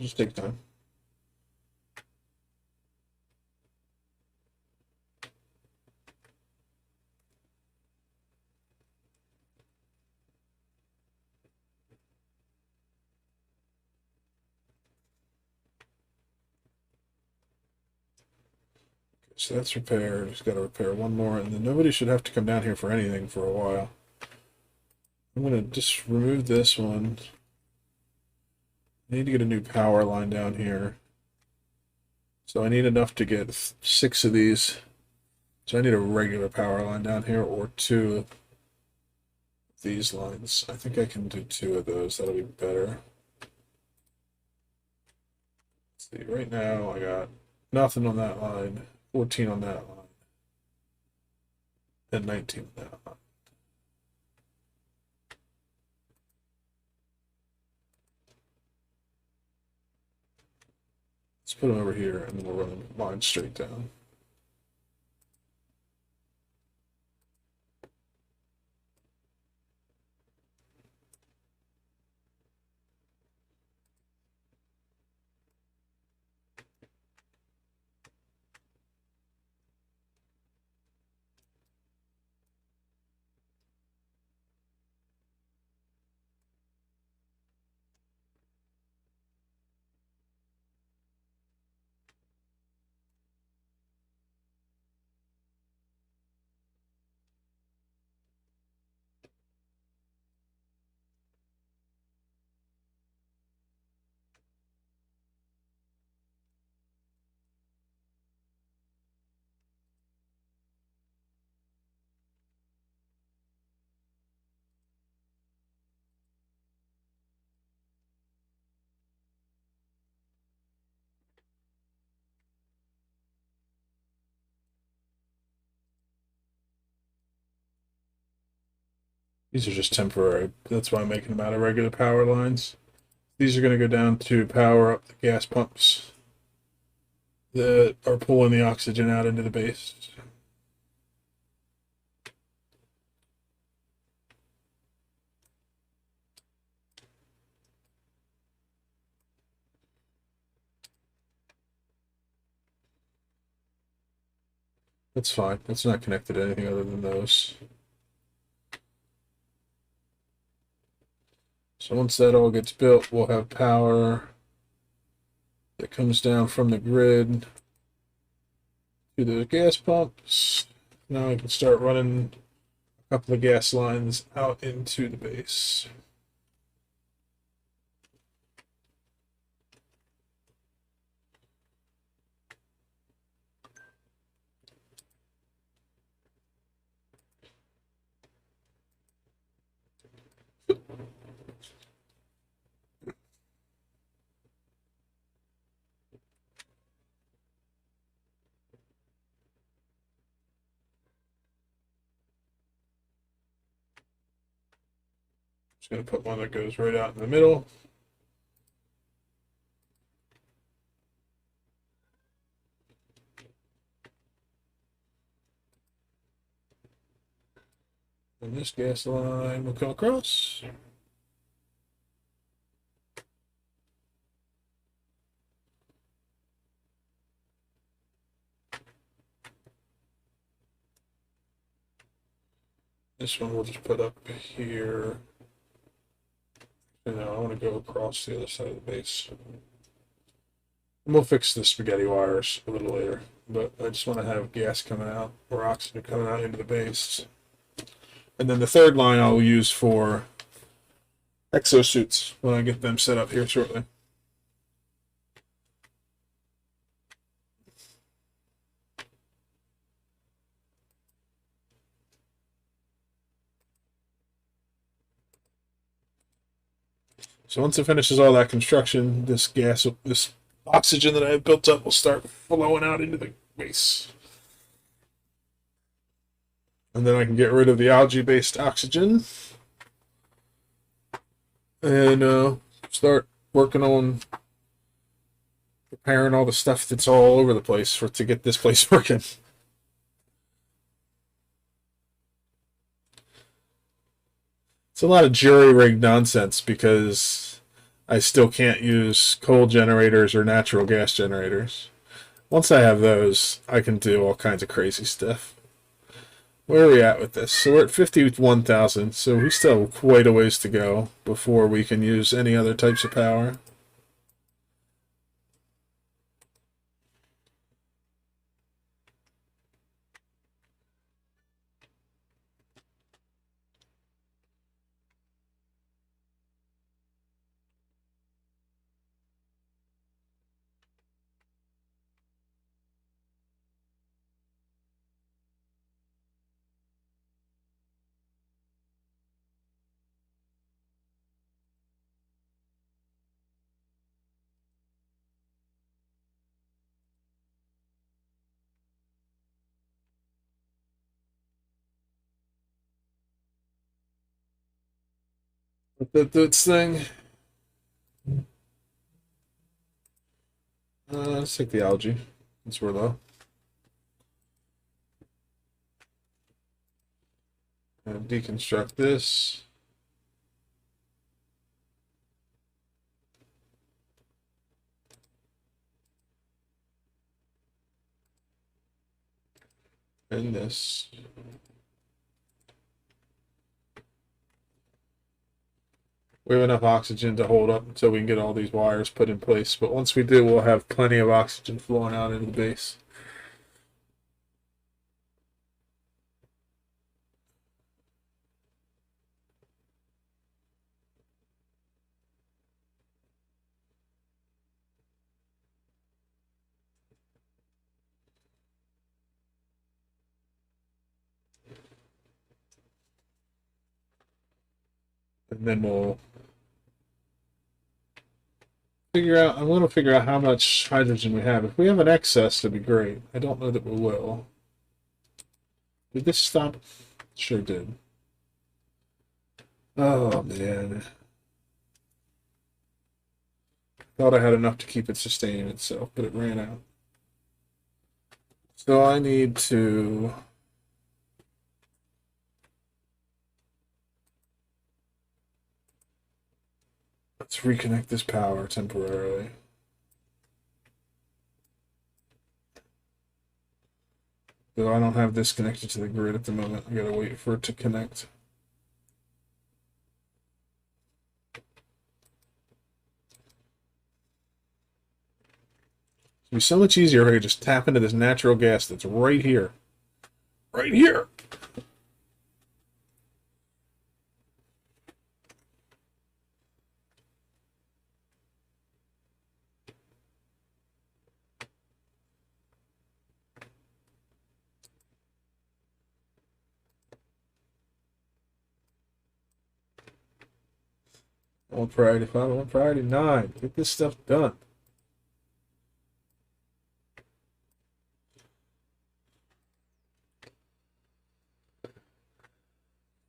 Just take time. So that's repaired. Just got to repair one more, and then nobody should have to come down here for anything for a while. I'm going to just remove this one. I need to get a new power line down here. So I need enough to get 6 of these. So I need a regular power line down here, or 2 of these lines. I think I can do 2 of those. That'll be better. Let's see, right now I got nothing on that line, 14 on that line, and 19 on that line. Let's put them over here, and then we'll run the line straight down. These are just temporary. That's why I'm making them out of regular power lines. These are going to go down to power up the gas pumps that are pulling the oxygen out into the base. That's fine. That's not connected to anything other than those. So once that all gets built, we'll have power that comes down from the grid to the gas pumps. Now I can start running a couple of gas lines out into the base. Just going to put one that goes right out in the middle. And this gas line will come across. This one we'll just put up here. And now I want to go across the other side of the base. And we'll fix the spaghetti wires a little later, but I just want to have gas coming out or oxygen coming out into the base. And then the third line I'll use for exosuits when I get them set up here shortly. So once it finishes all that construction, this oxygen that I have built up will start flowing out into the base. And then I can get rid of the algae-based oxygen and start working on preparing all the stuff that's all over the place to get this place working. It's a lot of jury-rigged nonsense because I still can't use coal generators or natural gas generators. Once I have those, I can do all kinds of crazy stuff. Where are we at with this? So we're at 51,000, so we still have quite a ways to go before we can use any other types of power. This thing. Let's take the algae. Since we're low. And deconstruct this. And this. We have enough oxygen to hold up until we can get all these wires put in place. But once we do, we'll have plenty of oxygen flowing out into the base. And then we'll figure out, I want to figure out how much hydrogen we have. If we have an excess, that'd be great. I don't know that we will. Did this stop? Sure did. Oh, man. Thought I had enough to keep it sustaining itself, but it ran out. So I need to... Let's reconnect this power temporarily. Though I don't have this connected to the grid at the moment. I gotta wait for it to connect. It'd be so much easier if I could just tap into this natural gas that's right here. Right here! On priority 5, on priority 9. Get this stuff done.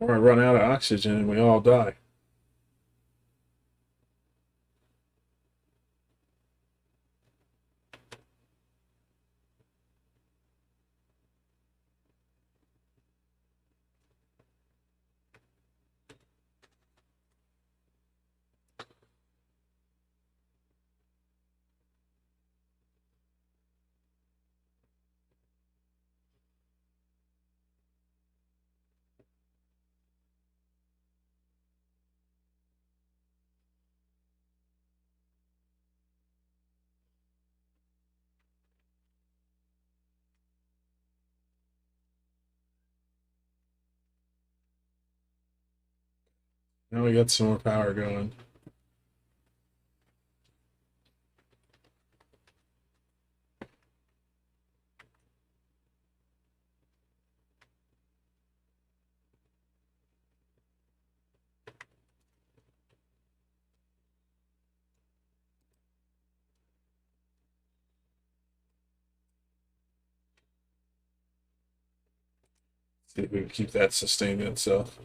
Or I run out of oxygen and we all die. Now we got some more power going. See if we can keep that sustaining itself.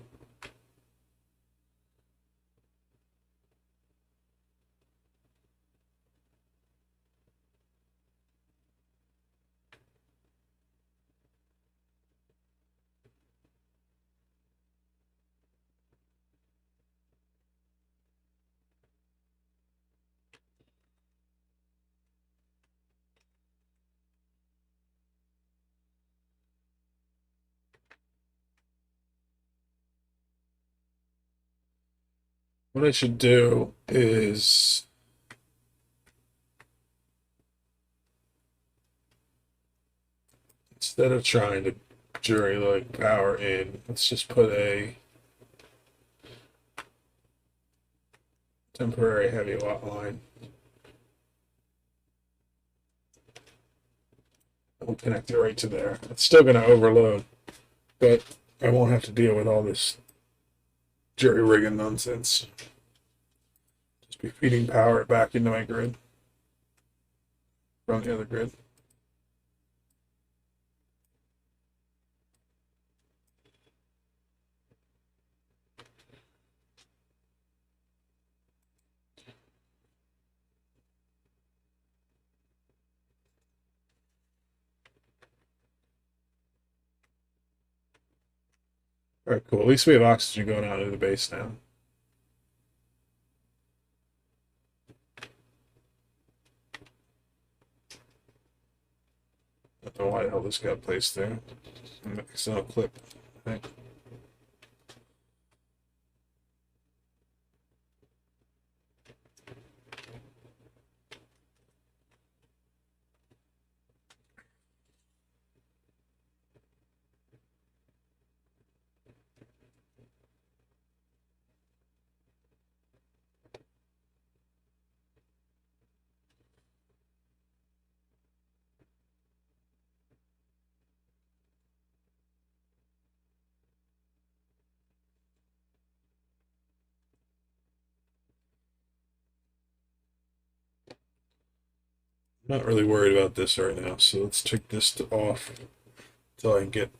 What I should do is instead of trying to jury like power in, let's just put a temporary heavy watt line. We'll connect it right to there. It's still going to overload, but I won't have to deal with all this jury rigging nonsense. Just be feeding power back into my grid from the other grid. All right, cool. At least we have oxygen going out of the base now. I don't know why the hell this got placed there. It's not a clip, I think. I'm not really worried about this right now, so let's take this off until I can get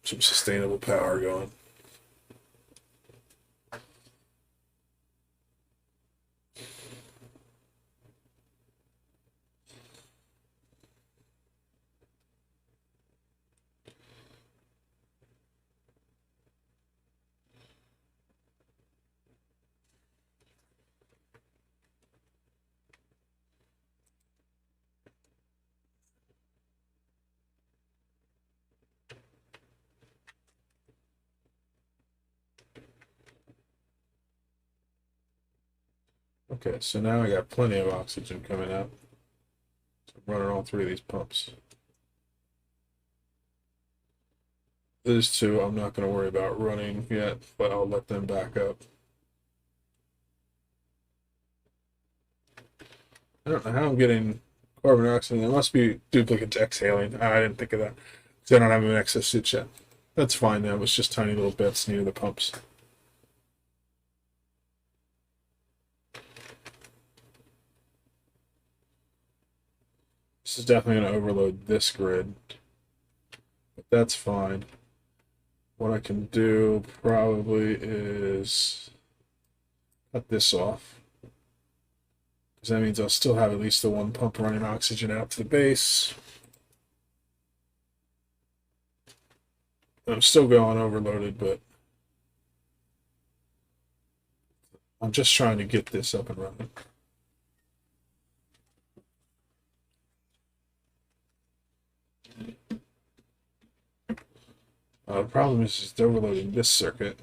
some sustainable power going. Okay, so now I got plenty of oxygen coming out. So I'm running all three of these pumps. Those two I'm not going to worry about running yet, but I'll let them back up. I don't know how I'm getting carbon dioxide. There must be duplicates exhaling. I didn't think of that. So I don't have an excess switch yet. That's fine now. It's just tiny little bits near the pumps. This is definitely going to overload this grid, but that's fine. What I can do probably is cut this off, because that means I'll still have at least the one pump running oxygen out to the base. I'm still going overloaded, but I'm just trying to get this up and running. The problem is just overloading this circuit.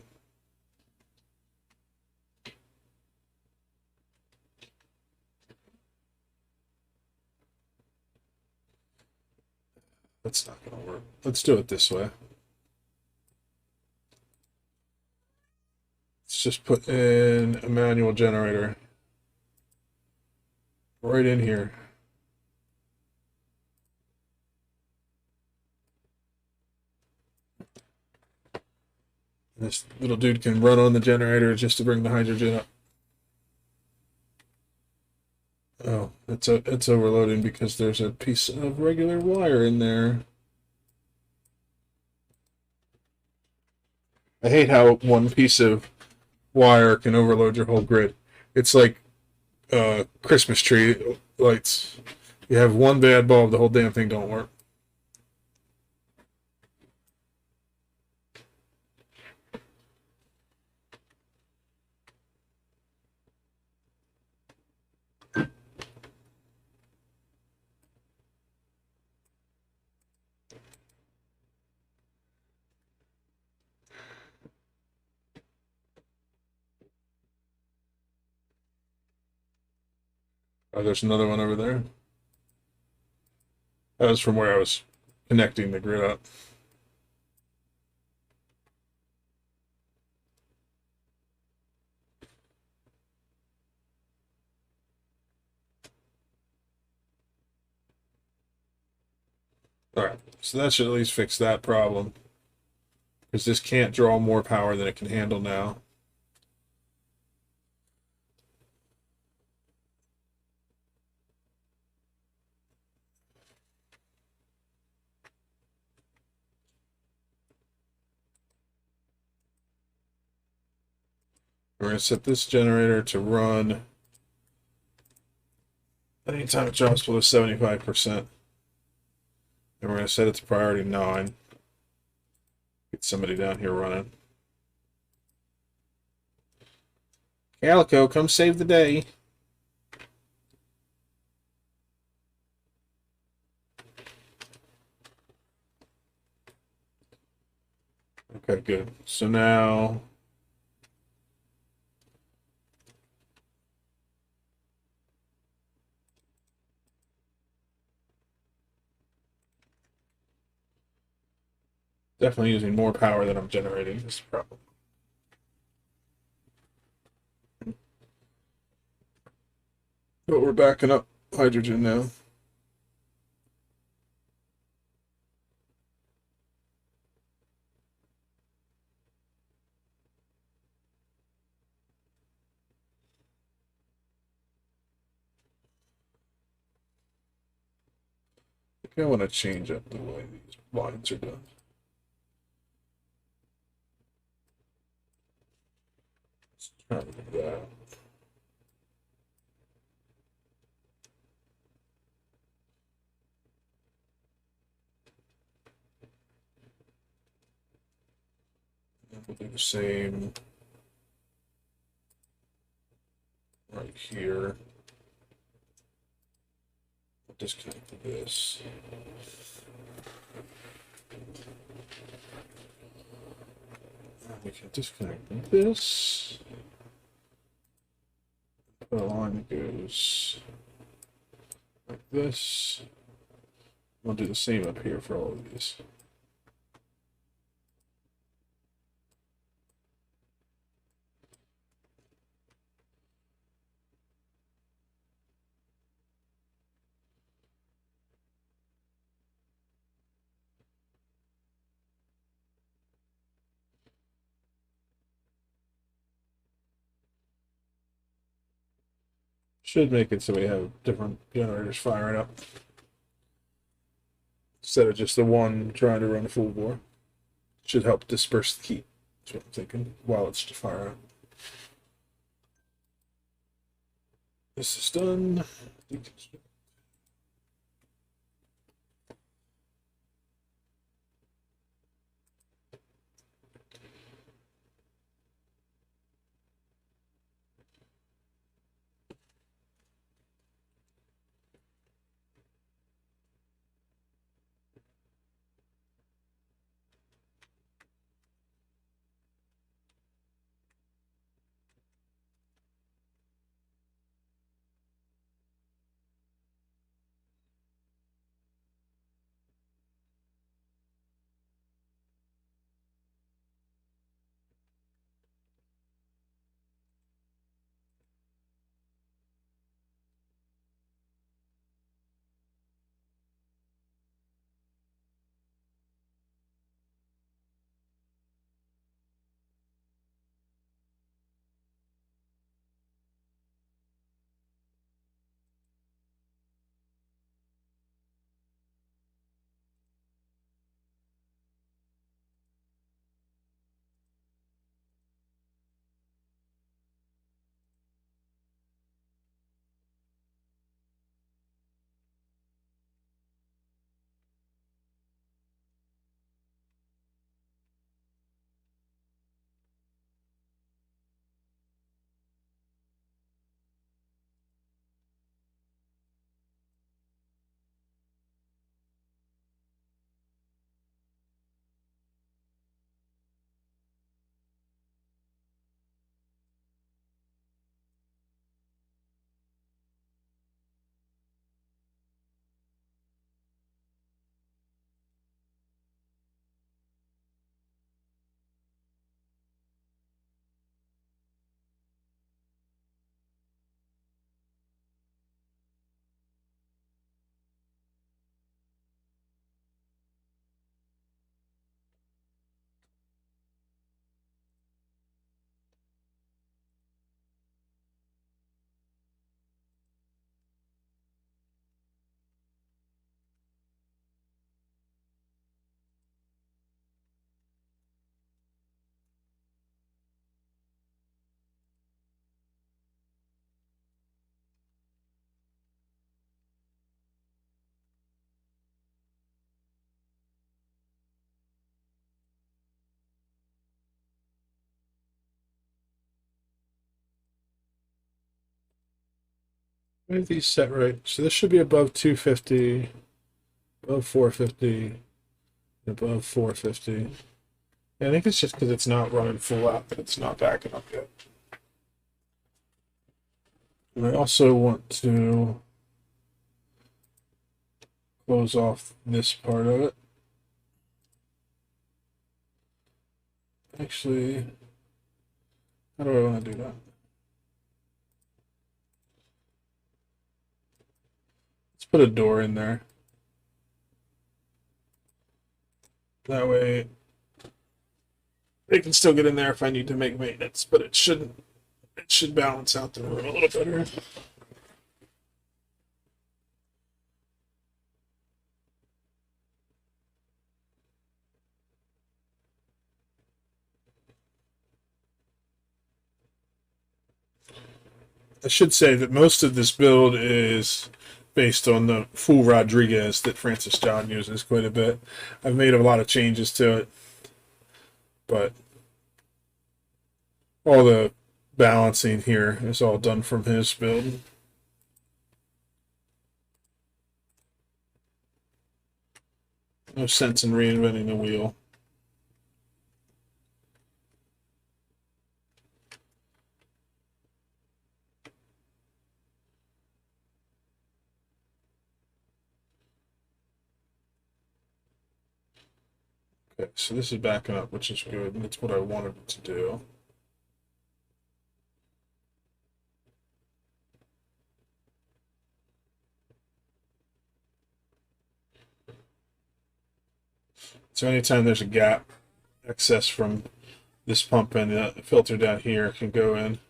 That's not going to work. Let's do it this way. Let's just put in a manual generator right in here. This little dude can run on the generator just to bring the hydrogen up. Oh, it's overloading because there's a piece of regular wire in there. I hate how one piece of wire can overload your whole grid. It's like Christmas tree lights. You have one bad bulb, the whole damn thing don't work. Oh, there's another one over there. That was from where I was connecting the grid up. All right, so that should at least fix that problem. Because this can't draw more power than it can handle now. We're going to set this generator to run anytime it drops below 75%. And we're going to set it to priority 9. Get somebody down here running. Calico, come save the day. Okay, good. So now definitely using more power than I'm generating is the problem. But we're backing up hydrogen now. I think I want to change up the way these lines are done. Let's try to do that. And we'll do the same right here. We'll disconnect this. And we can disconnect this. Put a line that goes like this. We'll do the same up here for all of these. Should make it so we have different generators firing up instead of just the one trying to run a full bore. Should help disperse the heat. That's what I'm thinking while it's firing up. This is done. I have these set right. So this should be above 250, above 450, and above 450. Yeah, I think it's just because it's not running full out that it's not backing up yet. And I also want to close off this part of it. Actually, how do I want to do that? Let's put a door in there. That way they can still get in there if I need to make maintenance, but it shouldn't. It should balance out the room a little better. I should say that most of this build is based on the full Rodriguez that Francis John uses quite a bit. I've made a lot of changes to it, but all the balancing here is all done from his build. No sense in reinventing the wheel. Okay, so this is backing up, which is good, and it's what I wanted it to do. So anytime there's a gap, excess from this pump and the filter down here can go in.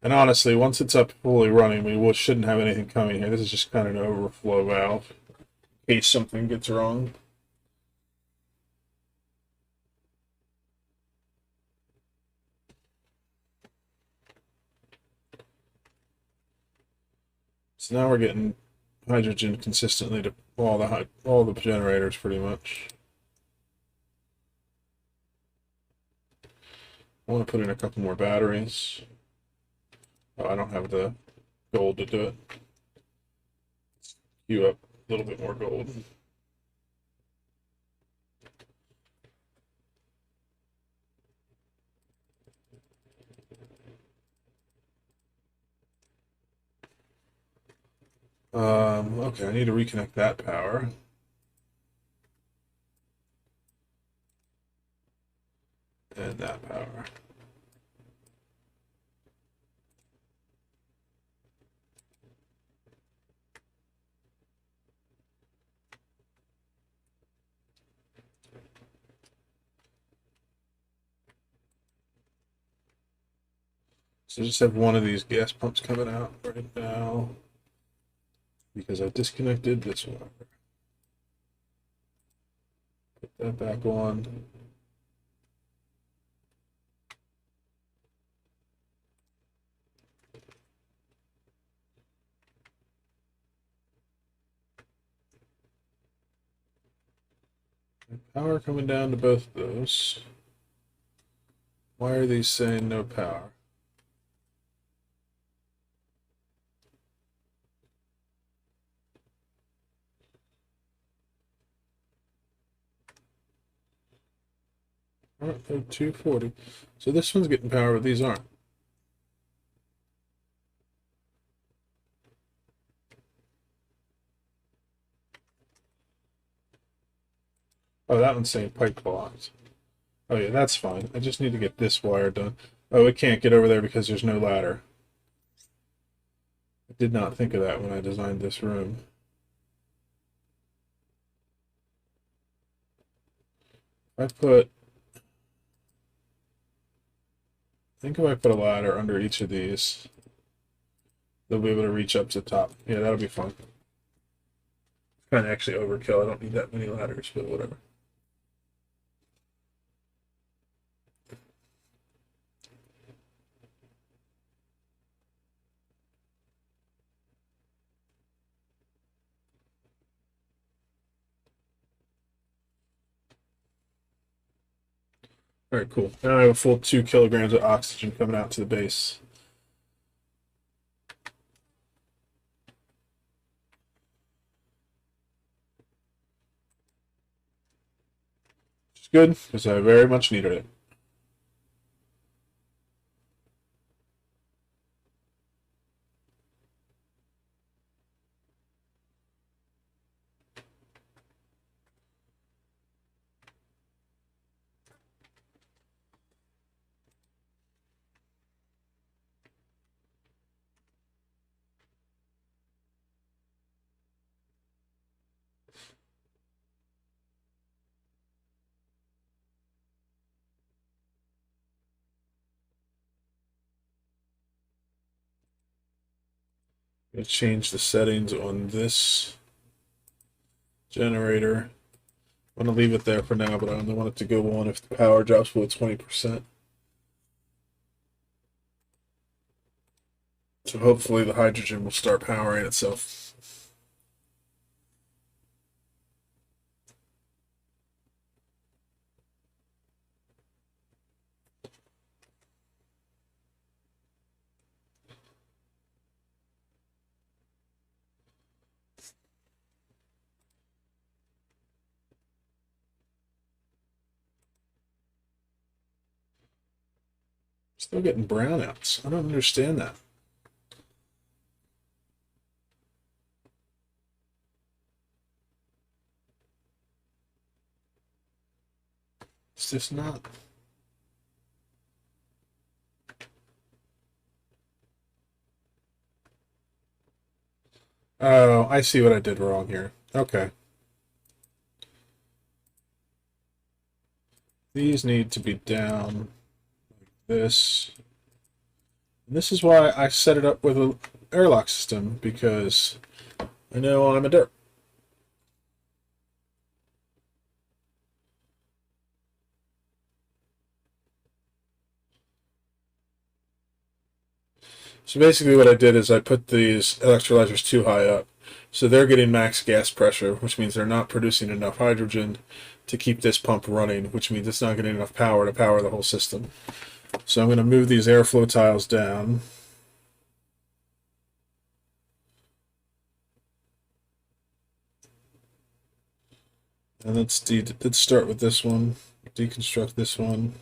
And honestly, once it's up fully running, we shouldn't have anything coming here. This is just kind of an overflow valve in case something gets wrong. So now we're getting hydrogen consistently to all the generators pretty much. I want to put in a couple more batteries. Oh, I don't have the gold to do it. Queue up a little bit more gold. Okay, I need to reconnect that power. And that power. So I just have one of these gas pumps coming out right now because I disconnected this one. Put that back on. Power coming down to both of those. Why are these saying no power? Alright, they're 240. So this one's getting power, but these aren't. Oh, that one's saying pipe blocked. Oh yeah, that's fine. I just need to get this wire done. Oh, it can't get over there because there's no ladder. I did not think of that when I designed this room. I think if I put a ladder under each of these, they'll be able to reach up to the top. Yeah, that'll be fun. Kind of actually overkill. I don't need that many ladders, but whatever. All right, cool. Now I have a full 2 kilograms of oxygen coming out to the base. It's good, because I very much needed it. I'm going to change the settings on this generator. I'm going to leave it there for now, but I only want it to go on if the power drops below 20%. So hopefully the hydrogen will start powering itself. Still getting brownouts. I don't understand that. It's just not. Oh, I see what I did wrong here. Okay. These need to be down like this. And this is why I set it up with an airlock system, because I know I'm a derp. So basically what I did is I put these electrolyzers too high up. So they're getting max gas pressure, which means they're not producing enough hydrogen to keep this pump running, which means it's not getting enough power to power the whole system. So I'm going to move these airflow tiles down. And let's start with this one, deconstruct this one,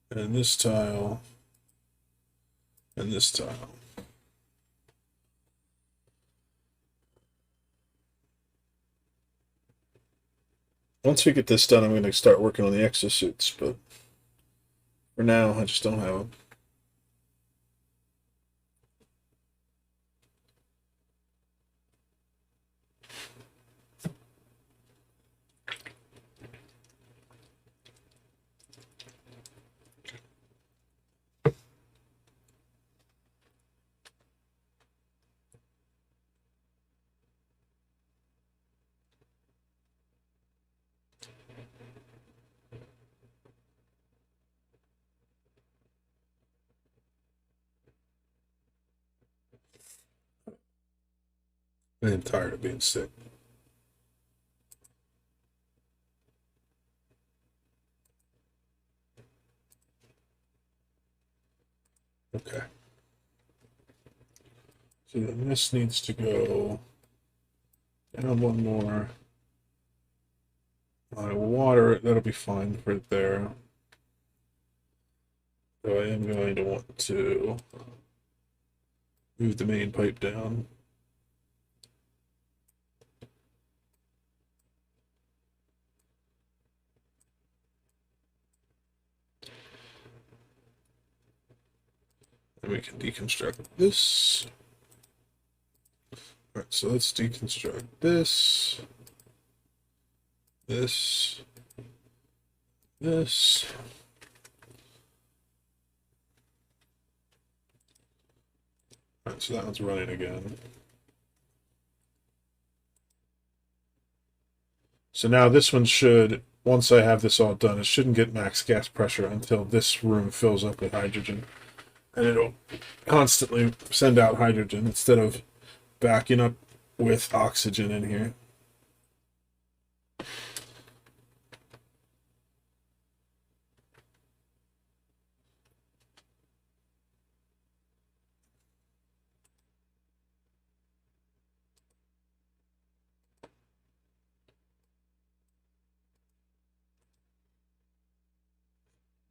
and this tile, and this tile. Once we get this done, I'm going to start working on the exosuits, but for now, I just don't have them. I am tired of being sick. Okay. So then this needs to go down one more. I will water it, that'll be fine for it there. So I am going to want to move the main pipe down. And we can deconstruct this. All right, so let's deconstruct this, this, this. All right, so that one's running again. So now this one should, once I have this all done, it shouldn't get max gas pressure until this room fills up with hydrogen. And it'll constantly send out hydrogen instead of backing up with oxygen in here.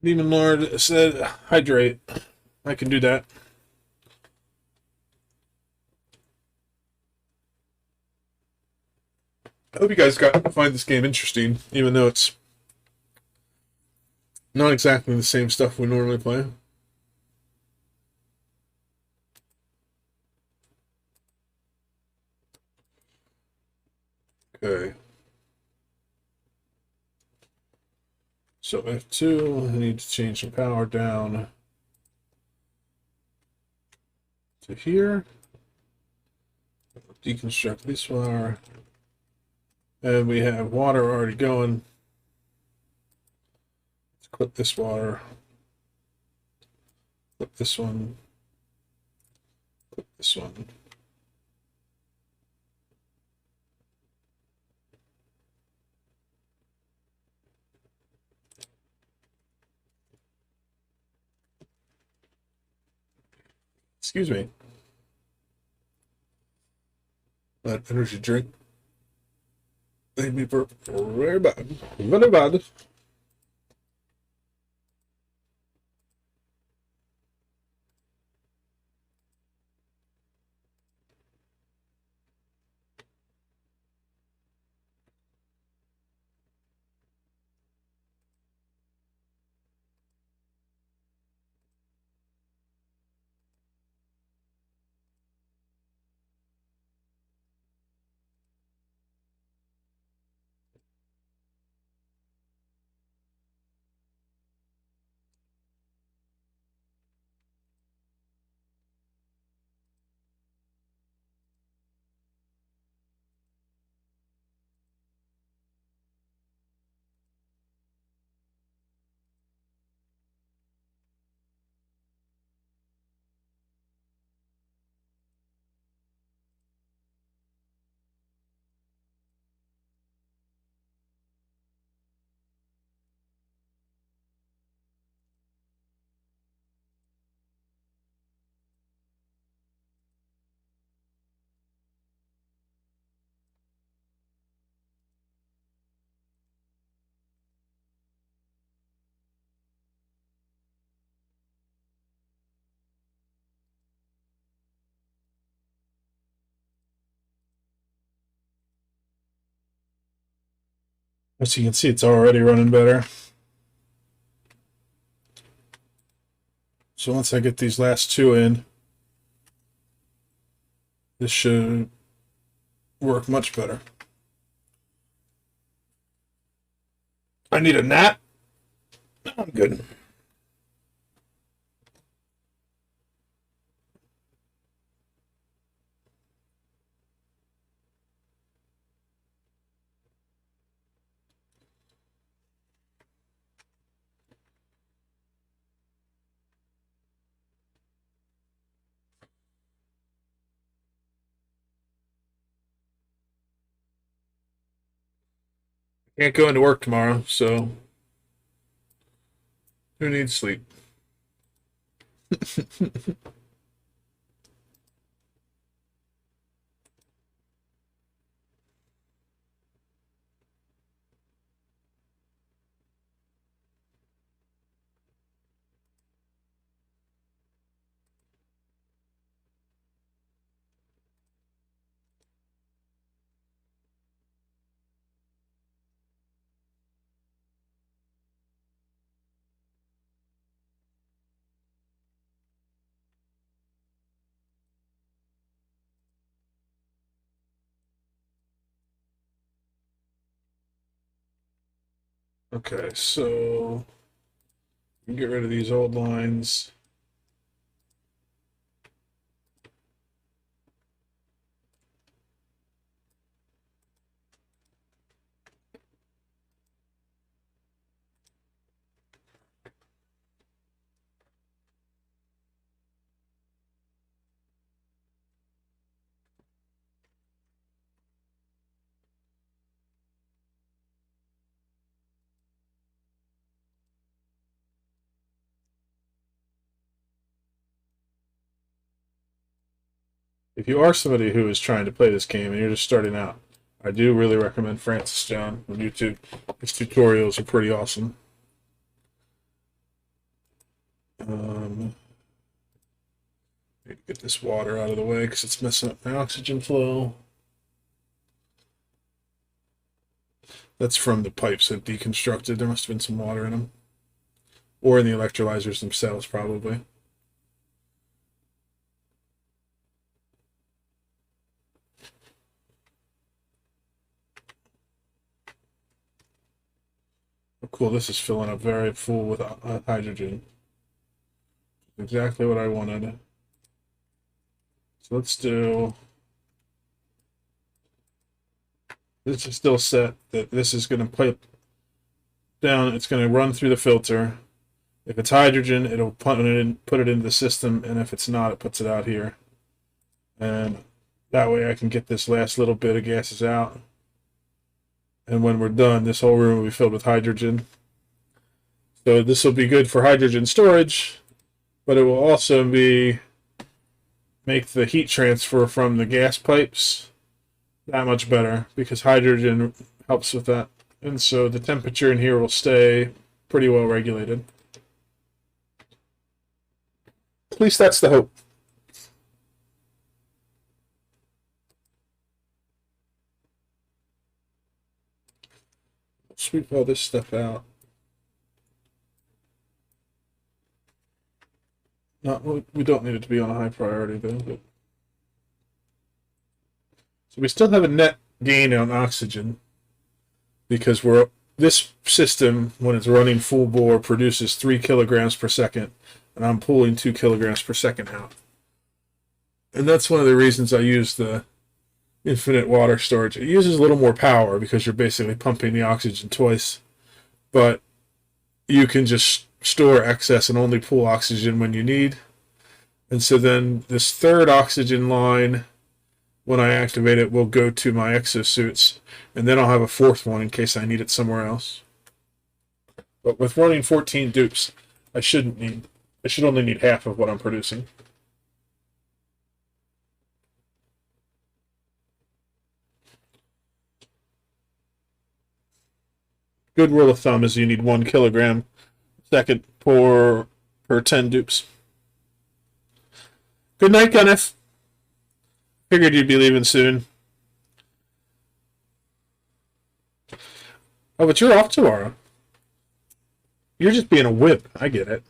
Demon Lord said hydrate. I can do that. I hope you guys find this game interesting, even though it's not exactly the same stuff we normally play. Okay. So F2, I need to change the power down to here. Deconstruct this wire. And we have water already going. Let's clip this water. Clip this one. Clip this one. Excuse me. That energy drink made me burp very bad. Very bad. As you can see, it's already running better. So once I get these last two in, this should work much better. I need a nap. I'm good. Can't go into work tomorrow, so who needs sleep? Okay, so get rid of these old lines. If you are somebody who is trying to play this game and you're just starting out, I do really recommend Francis John on YouTube. His tutorials are pretty awesome. Need to get this water out of the way because it's messing up my oxygen flow. That's from the pipes that deconstructed. There must have been some water in them. Or in the electrolyzers themselves, probably. Oh, cool, this is filling up very full with hydrogen. Exactly what I wanted. So let's do... This is still set that this is going to pipe down. It's going to run through the filter. If it's hydrogen, it'll put it into the system, and if it's not, it puts it out here. And that way I can get this last little bit of gases out. And when we're done, this whole room will be filled with hydrogen. So this will be good for hydrogen storage, but it will also make the heat transfer from the gas pipes that much better because hydrogen helps with that. And so the temperature in here will stay pretty well regulated. At least that's the hope. Sweep all this stuff out. We don't need it to be on a high priority though. But... So we still have a net gain on oxygen because this system, when it's running full bore, produces 3 kilograms per second, and I'm pulling 2 kilograms per second out. And that's one of the reasons I use the infinite water storage. It uses a little more power because you're basically pumping the oxygen twice, but you can just store excess and only pull oxygen when you need. And so then this third oxygen line, when I activate it, will go to my exosuits, and then I'll have a fourth one in case I need it somewhere else. But with running 14 dupes, I should only need half of what I'm producing. Good rule of thumb is you need 1 kilogram second per 10 dupes. Good night, Gunneth. Figured you'd be leaving soon. Oh, but you're off tomorrow. You're just being a whip. I get it.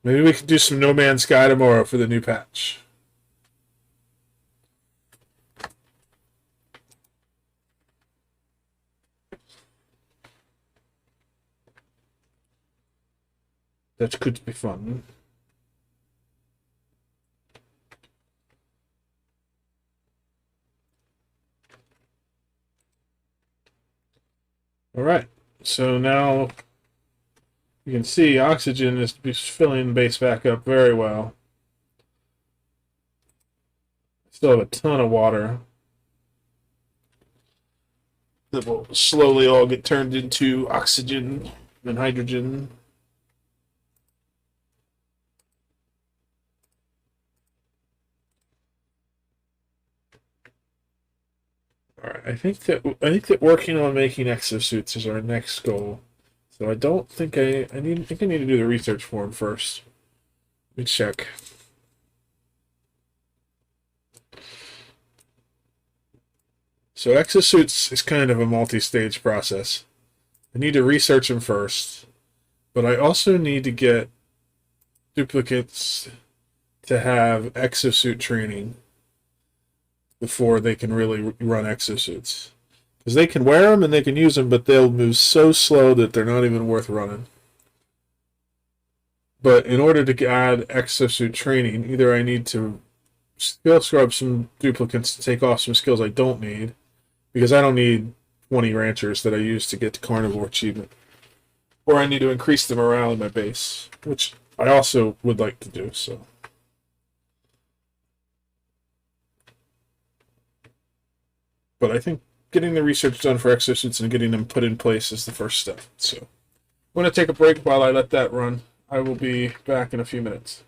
Maybe we can do some No Man's Sky tomorrow for the new patch. That could be fun. All right, so now you can see oxygen is filling the base back up very well. Still have a ton of water that will slowly all get turned into oxygen and hydrogen. All right, I think that working on making exosuits is our next goal. So I don't think I need to do the research for him first. Let me check. So exosuits is kind of a multi-stage process. I need to research them first, but I also need to get duplicates to have exosuit training before they can really run exosuits. Because they can wear them and they can use them, but they'll move so slow that they're not even worth running. But in order to add exosuit training, either I need to skill scrub some duplicates to take off some skills I don't need, because I don't need 20 ranchers that I use to get the carnivore achievement, or I need to increase the morale in my base, which I also would like to do. So. But I think getting the research done for exosuits and getting them put in place is the first step. So I'm going to take a break while I let that run. I will be back in a few minutes.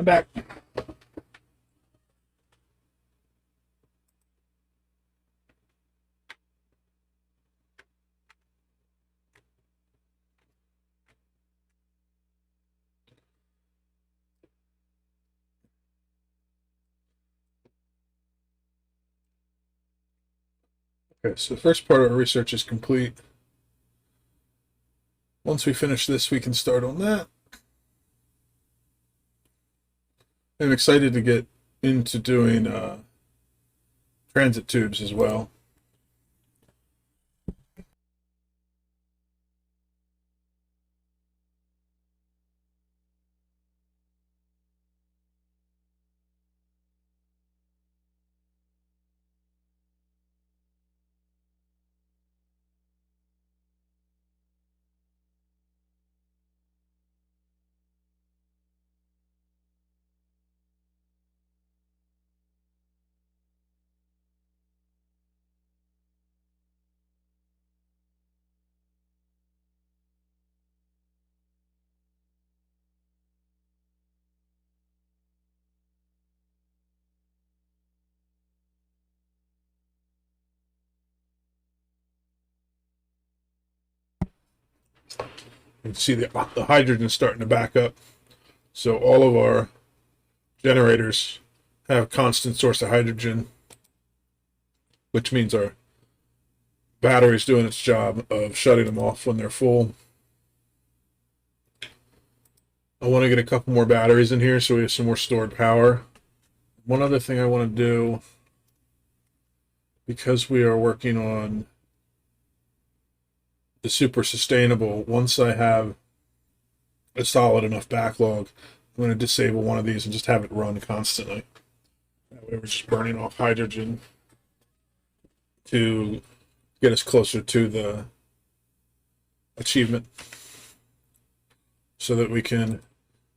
back. Okay, so the first part of our research is complete. Once we finish this, we can start on that. I'm excited to get into doing transit tubes as well. You can see the hydrogen starting to back up. So all of our generators have constant source of hydrogen, which means our battery's doing its job of shutting them off when they're full. I want to get a couple more batteries in here so we have some more stored power. One other thing I want to do, because we are working on the super sustainable, once I have a solid enough backlog, I'm going to disable one of these and just have it run constantly. That way we're just burning off hydrogen to get us closer to the achievement so that we can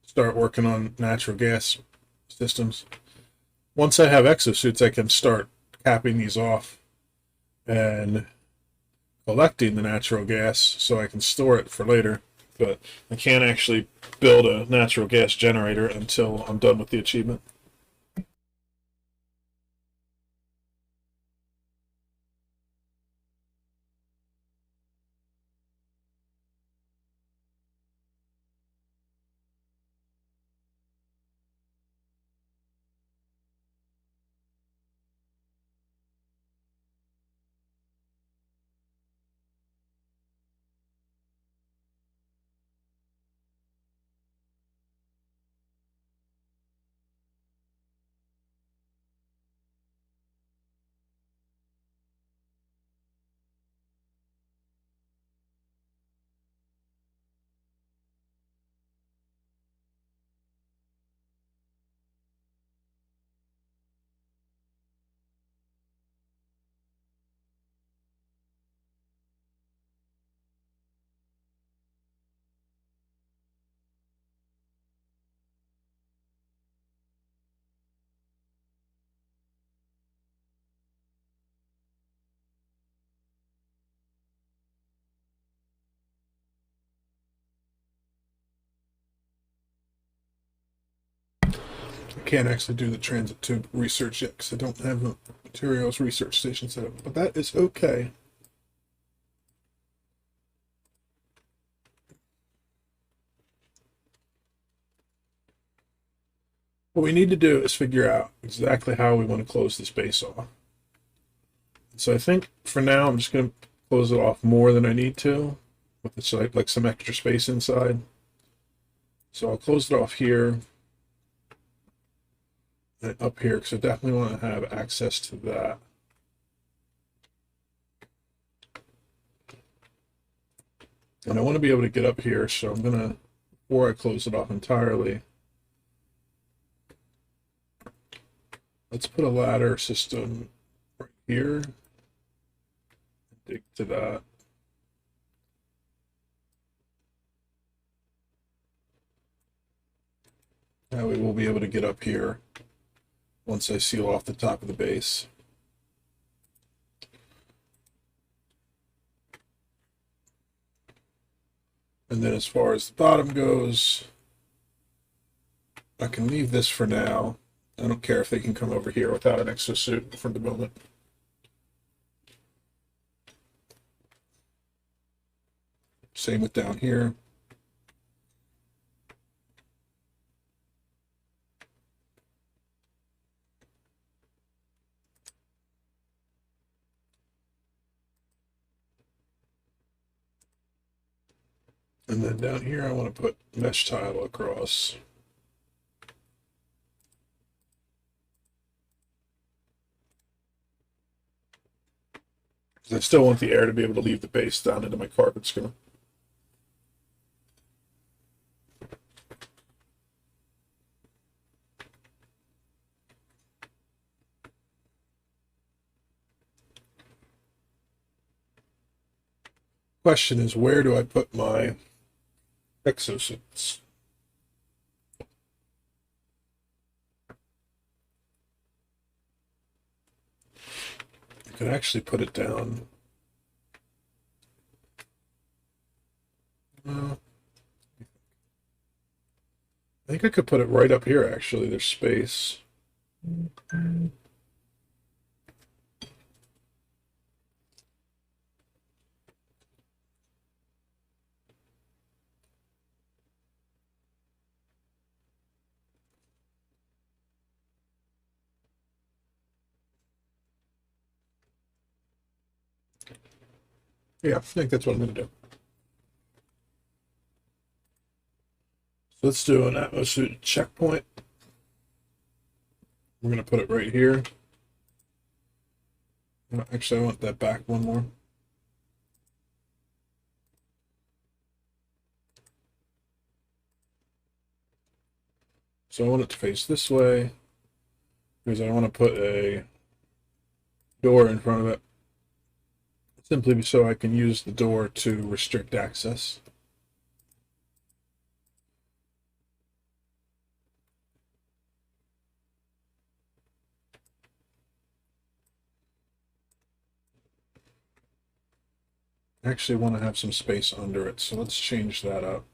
start working on natural gas systems. Once I have exosuits, I can start capping these off and collecting the natural gas so I can store it for later. But I can't actually build a natural gas generator until I'm done with the achievement. I can't actually do the transit tube research yet because I don't have a materials research station set up, but that is okay. What we need to do is figure out exactly how we want to close this base off. So I think for now I'm just going to close it off more than I need to, with this, like some extra space inside. So I'll close it off here and up here because I definitely want to have access to that. And I want to be able to get up here, so I'm going to, before I close it off entirely, let's put a ladder system right here. Dig to that. That way we'll be able to get up here once I seal off the top of the base. And then as far as the bottom goes, I can leave this for now. I don't care if they can come over here without an exosuit for the moment. Same with down here. And then down here, I want to put mesh tile across. I still want the air to be able to leave the base down into my carpet schema. Question is, where do I put my exosuits? I could actually put it down. I think I could put it right up here, actually. There's space. Yeah, I think that's what I'm going to do. So let's do an atmosuit checkpoint. We're going to put it right here. Actually, I want that back one more. So I want it to face this way because I want to put a door in front of it, simply so I can use the door to restrict access. I actually want to have some space under it, so let's change that up.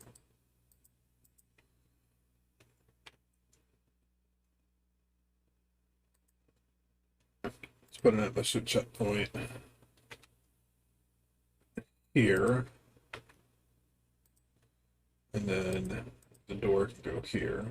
Let's put an atmosuit checkpoint here, and then the door can go here.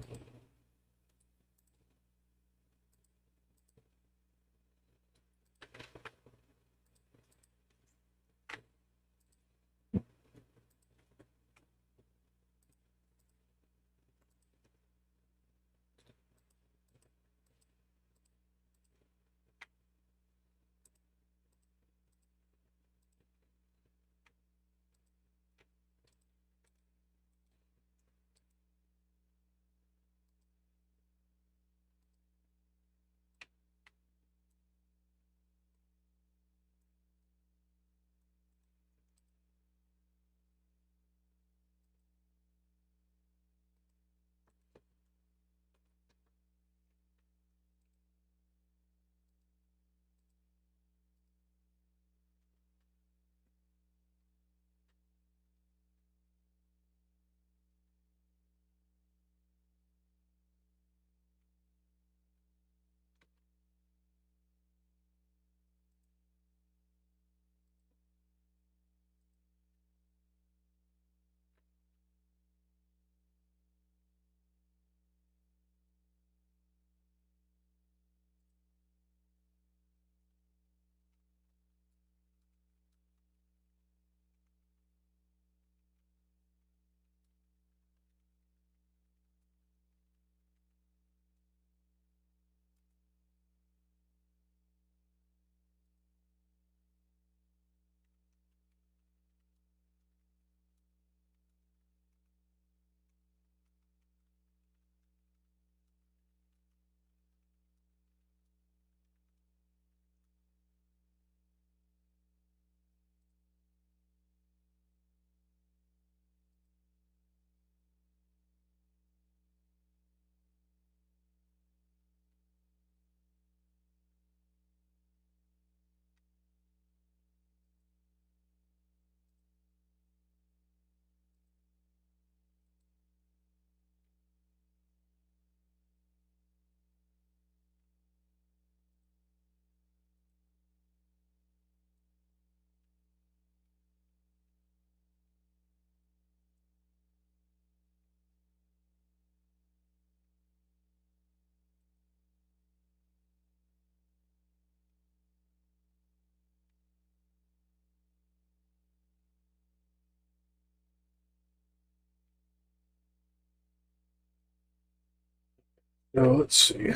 So let's see.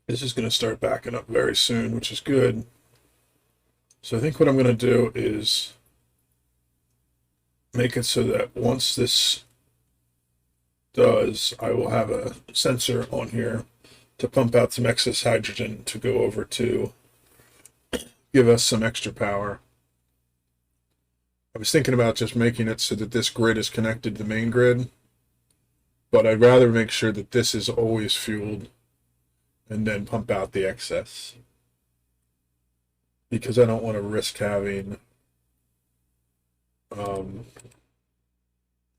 This is going to start backing up very soon, which is good. So I think what I'm going to do is make it so that once this does, I will have a sensor on here to pump out some excess hydrogen to go over to give us some extra power. I was thinking about just making it so that this grid is connected to the main grid, but I'd rather make sure that this is always fueled and then pump out the excess, because I don't want to risk having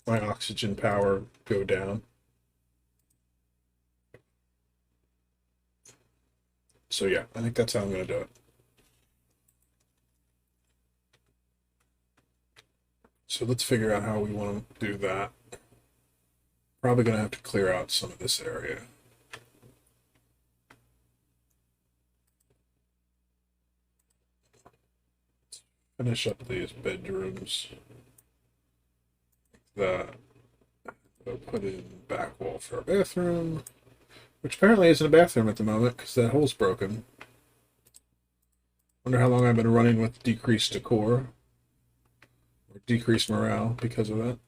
my oxygen power go down. So yeah, I think that's how I'm going to do it. So let's figure out how we want to do that. Probably going to have to clear out some of this area. Finish up these bedrooms. That. We'll put in back wall for our bathroom, which apparently isn't a bathroom at the moment because that hole's broken. Wonder how long I've been running with decreased decor or decreased morale because of that.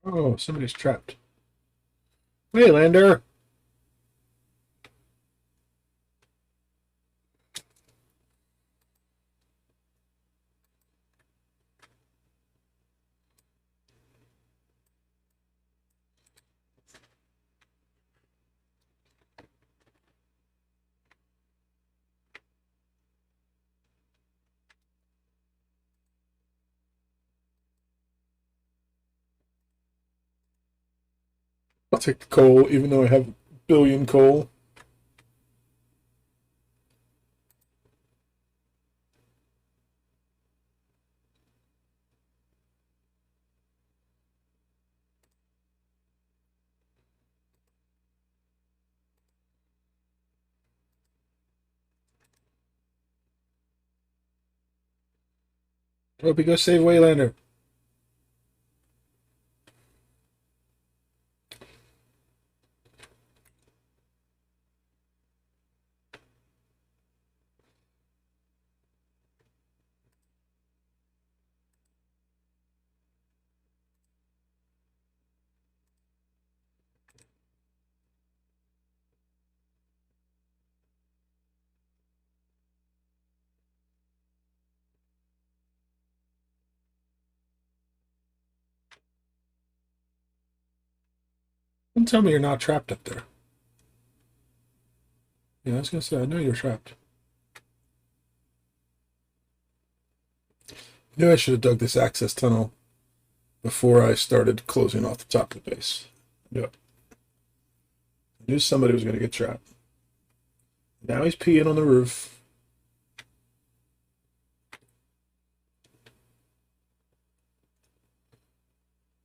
Oh, somebody's trapped. Hey, Lander. I'll take the coal, even though I have a billion coal. Hope you go save Waylander. Don't tell me you're not trapped up there. Yeah, I was gonna say, I know you're trapped. I knew I should have dug this access tunnel before I started closing off the top of the base. I knew it. I knew somebody was gonna get trapped. Now he's peeing on the roof.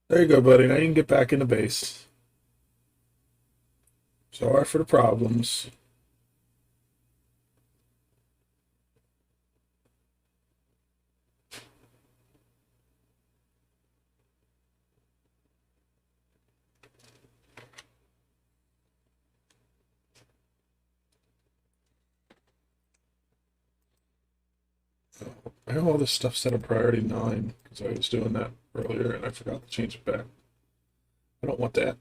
There you go, buddy. Now you can get back in the base. Sorry for the problems. I have all this stuff set on priority 9 because I was doing that earlier and I forgot to change it back. I don't want that.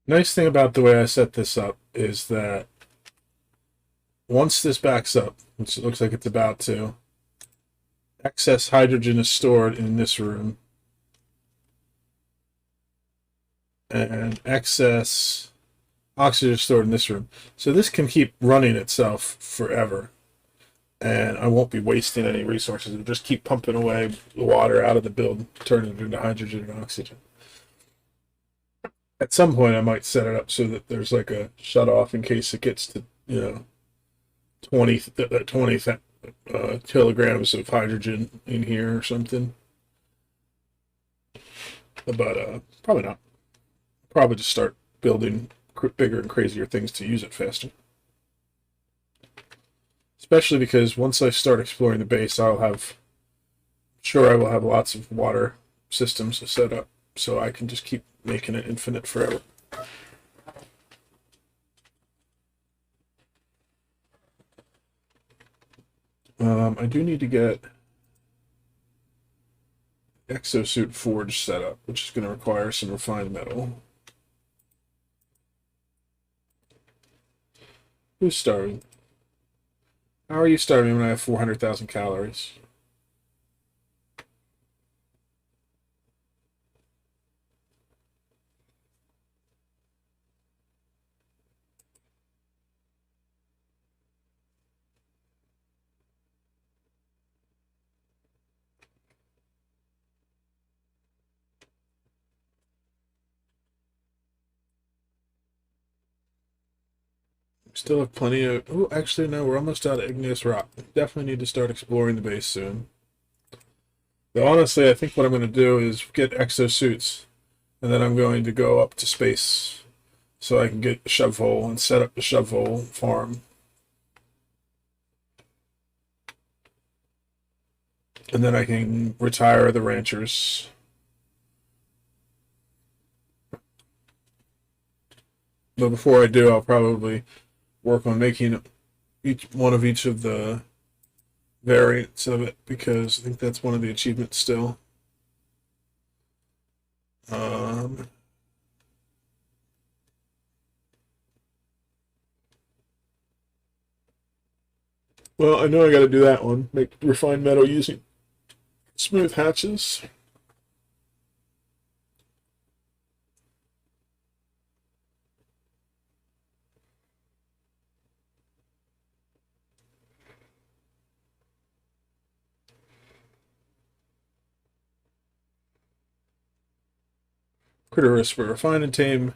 Nice thing about the way I set this up is that once this backs up, which it looks like it's about to, excess hydrogen is stored in this room, and excess oxygen is stored in this room. So this can keep running itself forever, and I won't be wasting any resources. It'll just keep pumping away the water out of the build, turning it into hydrogen and oxygen. At some point, I might set it up so that there's like a shut off in case it gets to, 20 kilograms of hydrogen in here or something. But probably not. Probably just start building bigger and crazier things to use it faster. Especially because once I start exploring the base, I will have lots of water systems set up so I can just keep making it infinite forever. I do need to get exosuit forge set up, which is going to require some refined metal. Who's starving? How are you starving when I have 400,000 calories? Still have plenty of... Oh, actually, no, we're almost out of igneous rock. Definitely need to start exploring the base soon. But honestly, I think what I'm going to do is get exosuits, and then I'm going to go up to space so I can get a shovel and set up the shovel farm. And then I can retire the ranchers. But before I do, I'll probably work on making each of the variants of it because I think that's one of the achievements still. Well, I know I got to do that one. Make refined metal using smooth hatches. Critter Whisperer. Refine and tame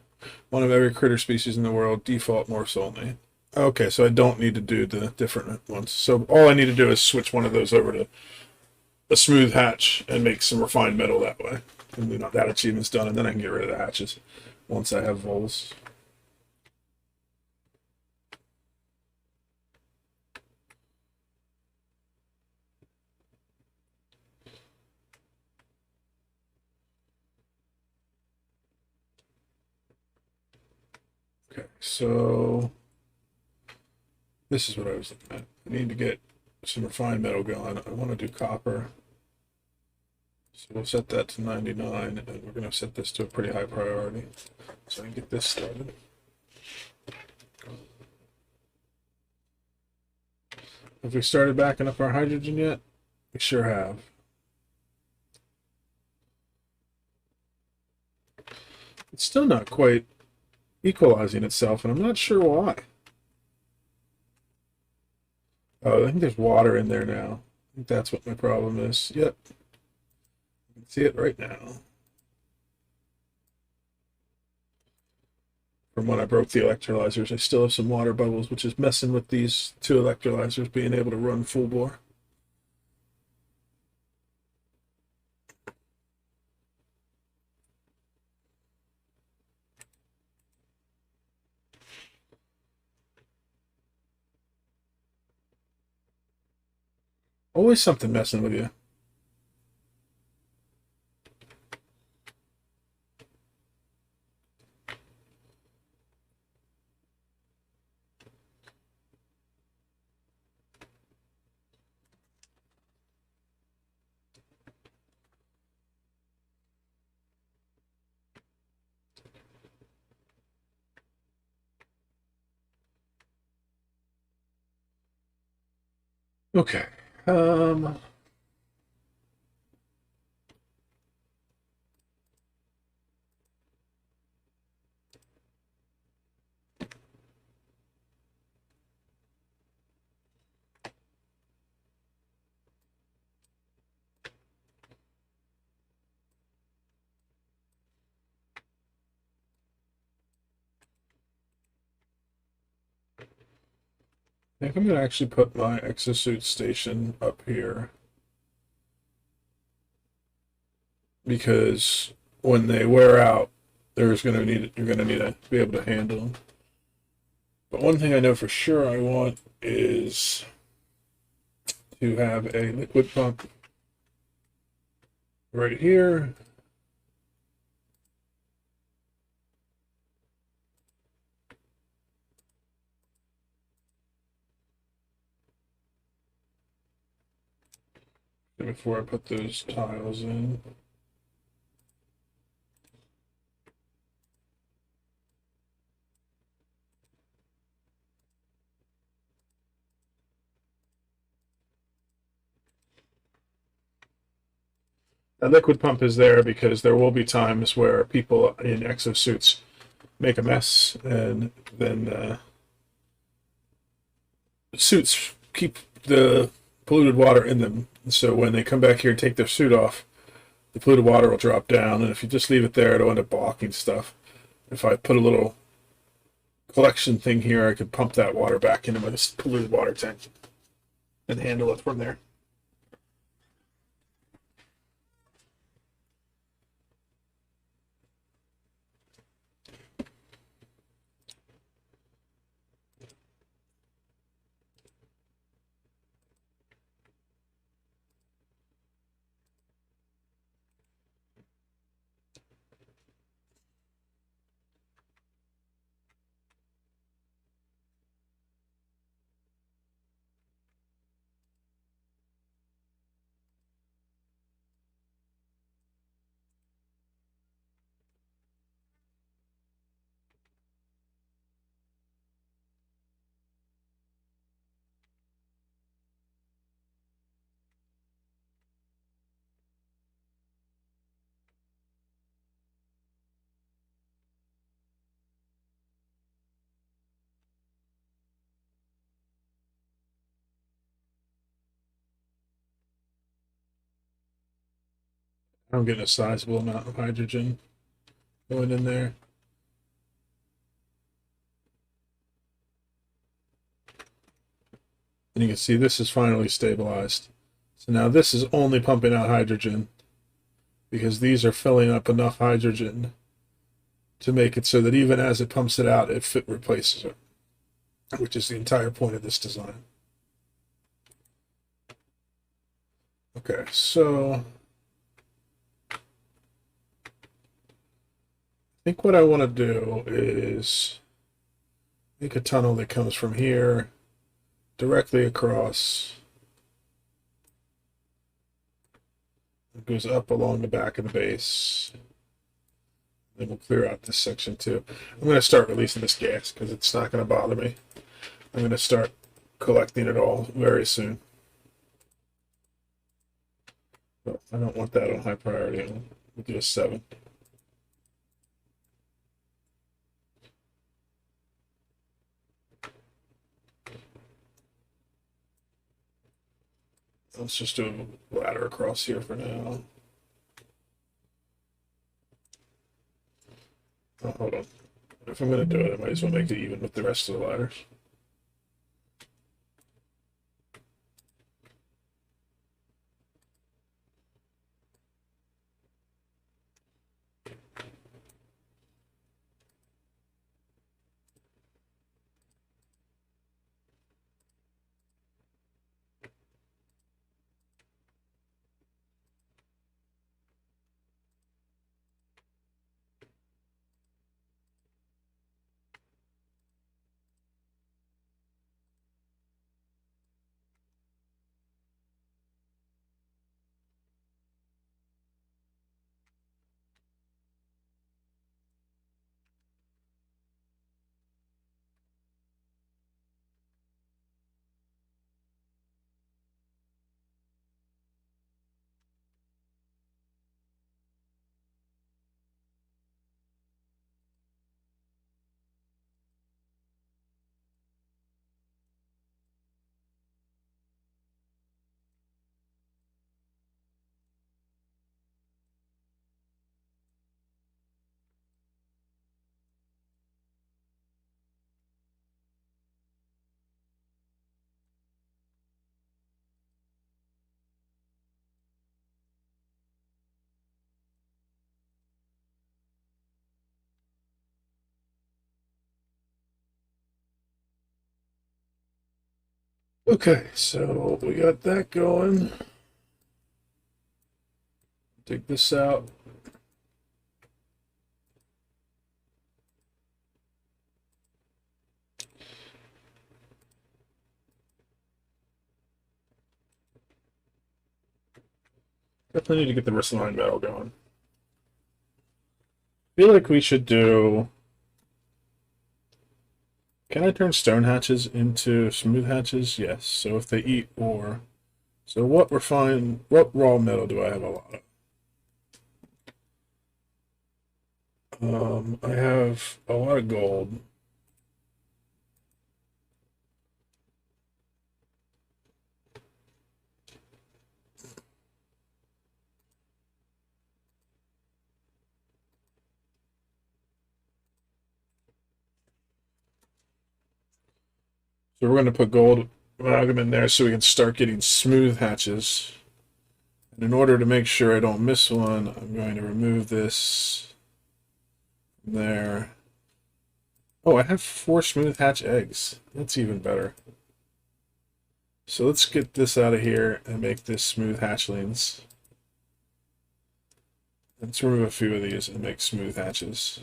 one of every critter species in the world. Default morphs only. Okay, so I don't need to do the different ones. So all I need to do is switch one of those over to a smooth hatch and make some refined metal that way. And that achievement's done, and then I can get rid of the hatches once I have voles. Okay, so this is what I was looking at. I need to get some refined metal going. I want to do copper. So we'll set that to 99, and we're going to set this to a pretty high priority. So I can get this started. Have we started backing up our hydrogen yet? We sure have. It's still not quite equalizing itself, and I'm not sure why. Oh, I think there's water in there now. I think that's what my problem is. Yep. I can see it right now. From when I broke the electrolyzers, I still have some water bubbles, which is messing with these two electrolyzers being able to run full bore. Always something messing with you. Okay. I think I'm going to actually put my exosuit station up here because when they wear out, you're going to need to be able to handle them. But one thing I know for sure I want is to have a liquid pump right here. Before I put those tiles in. That liquid pump is there because there will be times where people in exosuits make a mess and then suits keep the polluted water in them. So when they come back here and take their suit off, the polluted water will drop down, and if you just leave it there, it'll end up blocking stuff. If I put a little collection thing here, I could pump that water back into my polluted water tank and handle it from there. I'm getting a sizable amount of hydrogen going in there. And you can see this is finally stabilized. So now this is only pumping out hydrogen because these are filling up enough hydrogen to make it so that even as it pumps it out, it replaces it, which is the entire point of this design. Okay, so I think what I want to do is make a tunnel that comes from here directly across. It goes up along the back of the base. Then we'll clear out this section too. I'm going to start releasing this gas because it's not going to bother me. I'm going to start collecting it all very soon. But I don't want that on high priority. We'll do a 7. Let's just do a ladder across here for now. Oh, hold on. If I'm going to do it, I might as well make it even with the rest of the ladders. Okay, so we got that going. Dig this out. Definitely need to get the wristline metal going. Feel like we should do. Can I turn stone hatches into smooth hatches? Yes. So if they eat ore. So what raw metal do I have a lot of? I have a lot of gold. So we're going to put gold amalgam in there so we can start getting smooth hatches. And in order to make sure I don't miss one, I'm going to remove this from there. Oh, I have 4 smooth hatch eggs. That's even better. So let's get this out of here and make this smooth hatchlings. Let's remove a few of these and make smooth hatches.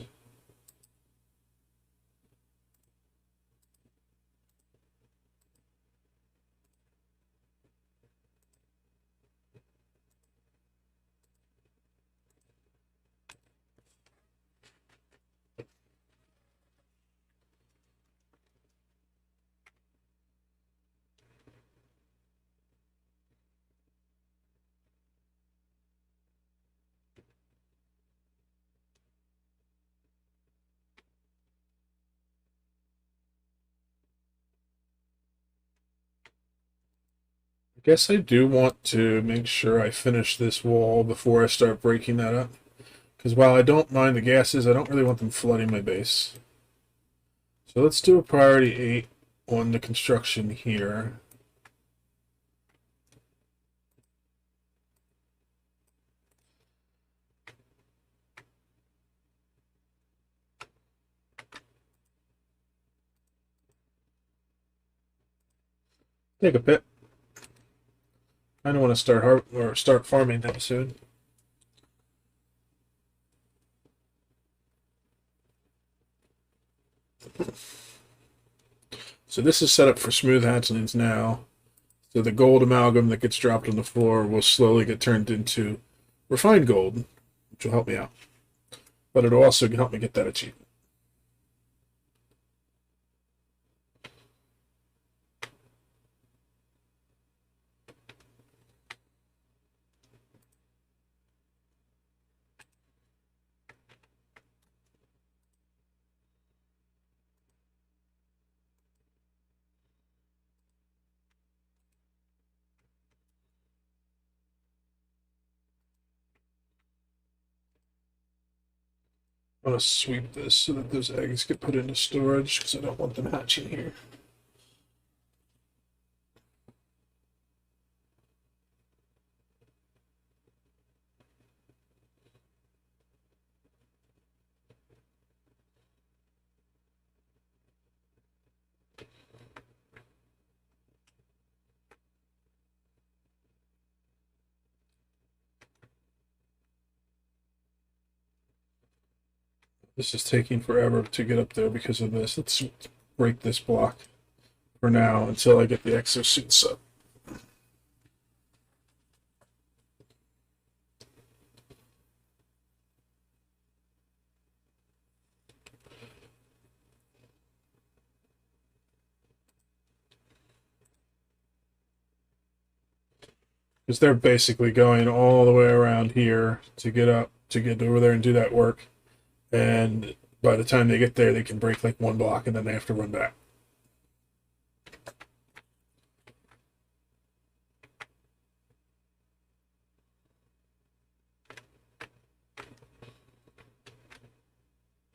I guess I do want to make sure I finish this wall before I start breaking that up. Because while I don't mind the gases, I don't really want them flooding my base. So let's do a priority 8 on the construction here. Take a bit. I don't want to start farming that soon. So this is set up for smooth hatchlings now. So the gold amalgam that gets dropped on the floor will slowly get turned into refined gold, which will help me out. But it'll also help me get that achievement. I want to sweep this so that those eggs get put into storage because I don't want them hatching here. This is taking forever to get up there because of this. Let's break this block for now until I get the exosuits up. Because they're basically going all the way around here to get up, to get over there and do that work. And by the time they get there, they can break like one block and then they have to run back.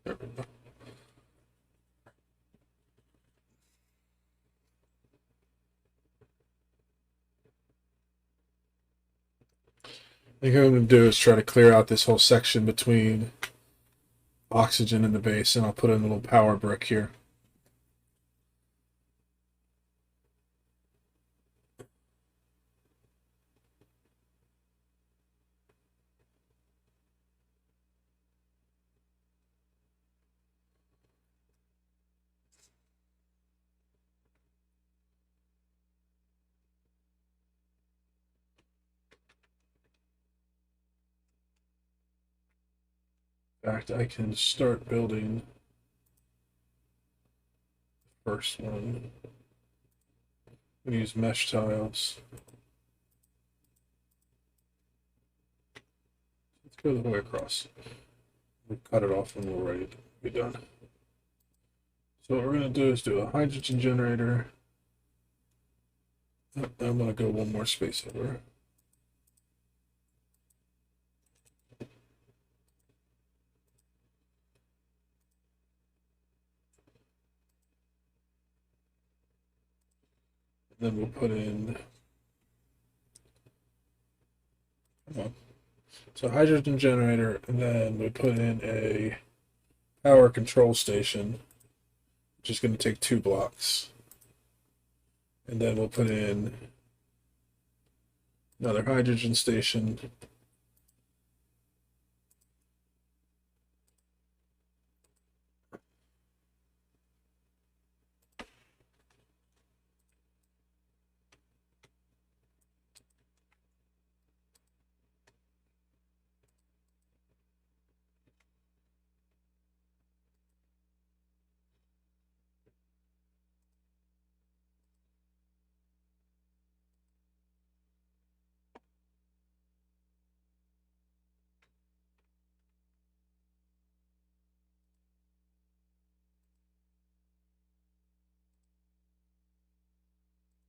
There we go. I think what I'm going to do is try to clear out this whole section between oxygen and the base, and I'll put in a little power brick here. In fact, I can start building the first one. I'm going to use mesh tiles. Let's go the way across. We'll cut it off when we're ready to be done. So what we're going to do is do a hydrogen generator. I'm going to go one more space over. Then we'll put in, so hydrogen generator, and then we put in a power control station, which is going to take 2 blocks. And then we'll put in another hydrogen station.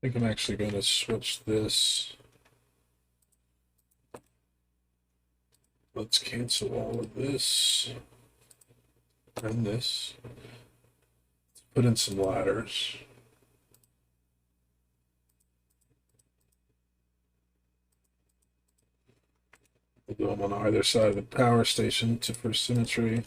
I think I'm actually going to switch this. Let's cancel all of this and this. Let's put in some ladders. We'll do them on either side of the power station for symmetry.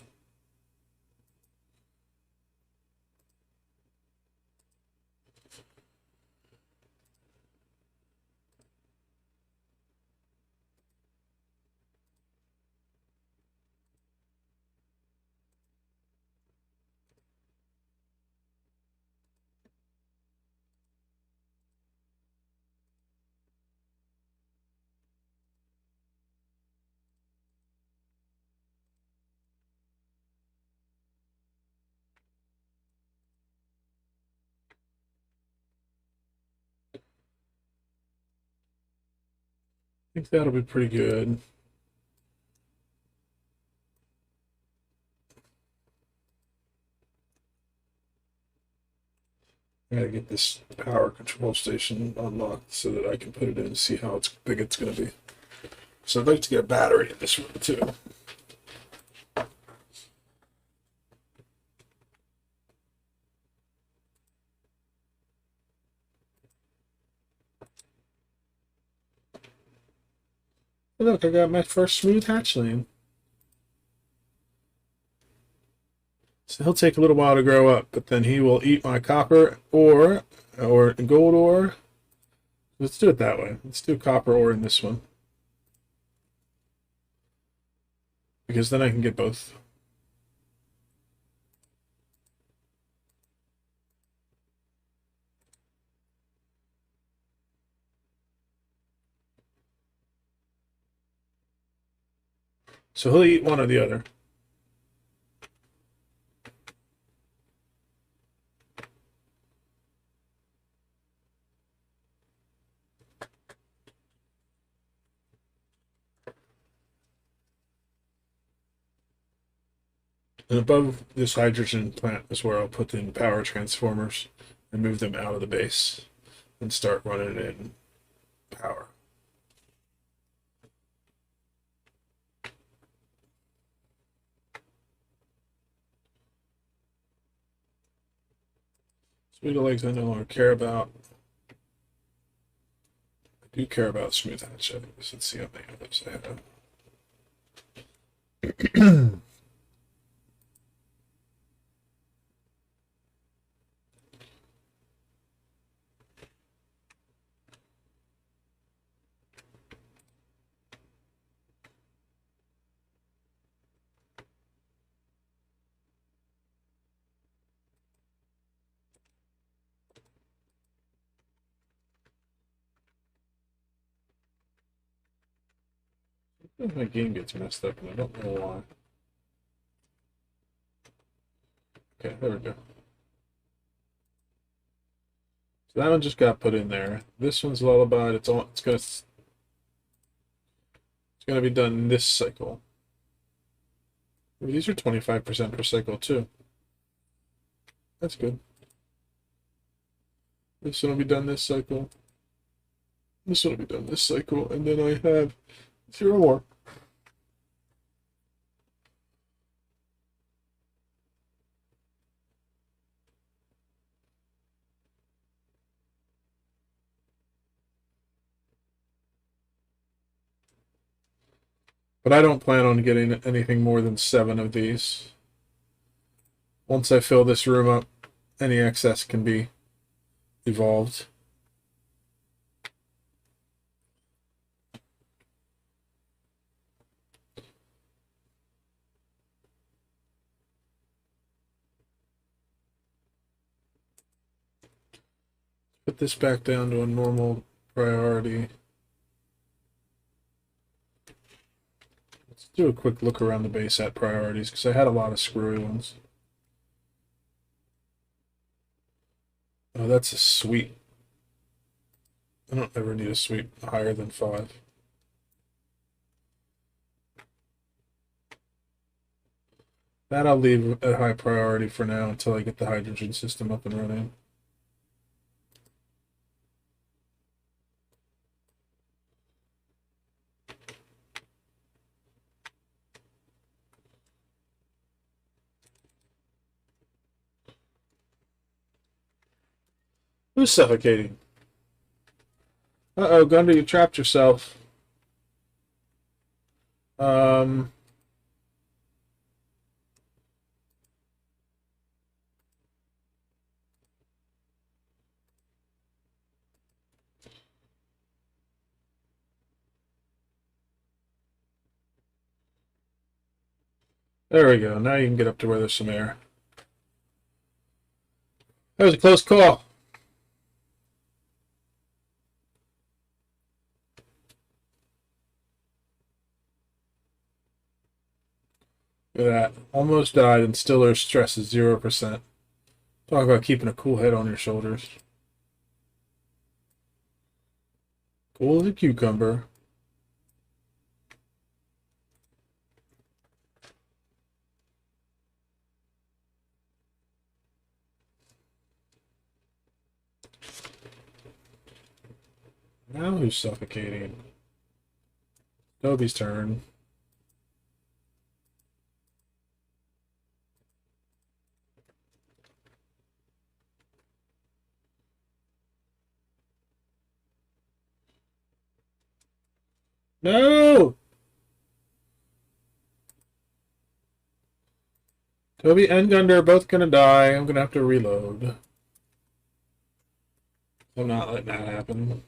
I think that'll be pretty good. I gotta get this power control station unlocked so that I can put it in and see how big it's gonna be. So I'd like to get a battery in this room too. Look, I got my first smooth hatchling. So he'll take a little while to grow up, but then he will eat my copper ore or gold ore. Let's do it that way. Let's do copper ore in this one. Because then I can get both. So he'll eat one or the other. And above this hydrogen plant is where I'll put in power transformers and move them out of the base and start running in power. Sweeter legs I no longer care about. I do care about smooth hatch. Let's see how many of those I have. My game gets messed up and I don't know why. Okay, there we go. So that one just got put in there. This one's lullaby. It's gonna be done this cycle. These are 25% per cycle too. That's good. This one will be done this cycle. This one will be done this cycle, and then I have 0 more. But I don't plan on getting anything more than 7 of these. Once I fill this room up, any excess can be evolved. Put this back down to a normal priority. Let's do a quick look around the base at priorities, because I had a lot of screwy ones. Oh, that's a suite. I don't ever need a suite higher than 5. That I'll leave at high priority for now until I get the hydrogen system up and running. Who's suffocating? Uh-oh, Gunda, you trapped yourself. Um... There we go. Now you can get up to where there's some air. That was a close call. Look at that. Almost died and still their stress is 0%. Talk about keeping a cool head on your shoulders. Cool as a cucumber. Now who's suffocating? Toby's turn. No! Toby and Gunder are both gonna die. I'm gonna have to reload. I'm not letting that happen.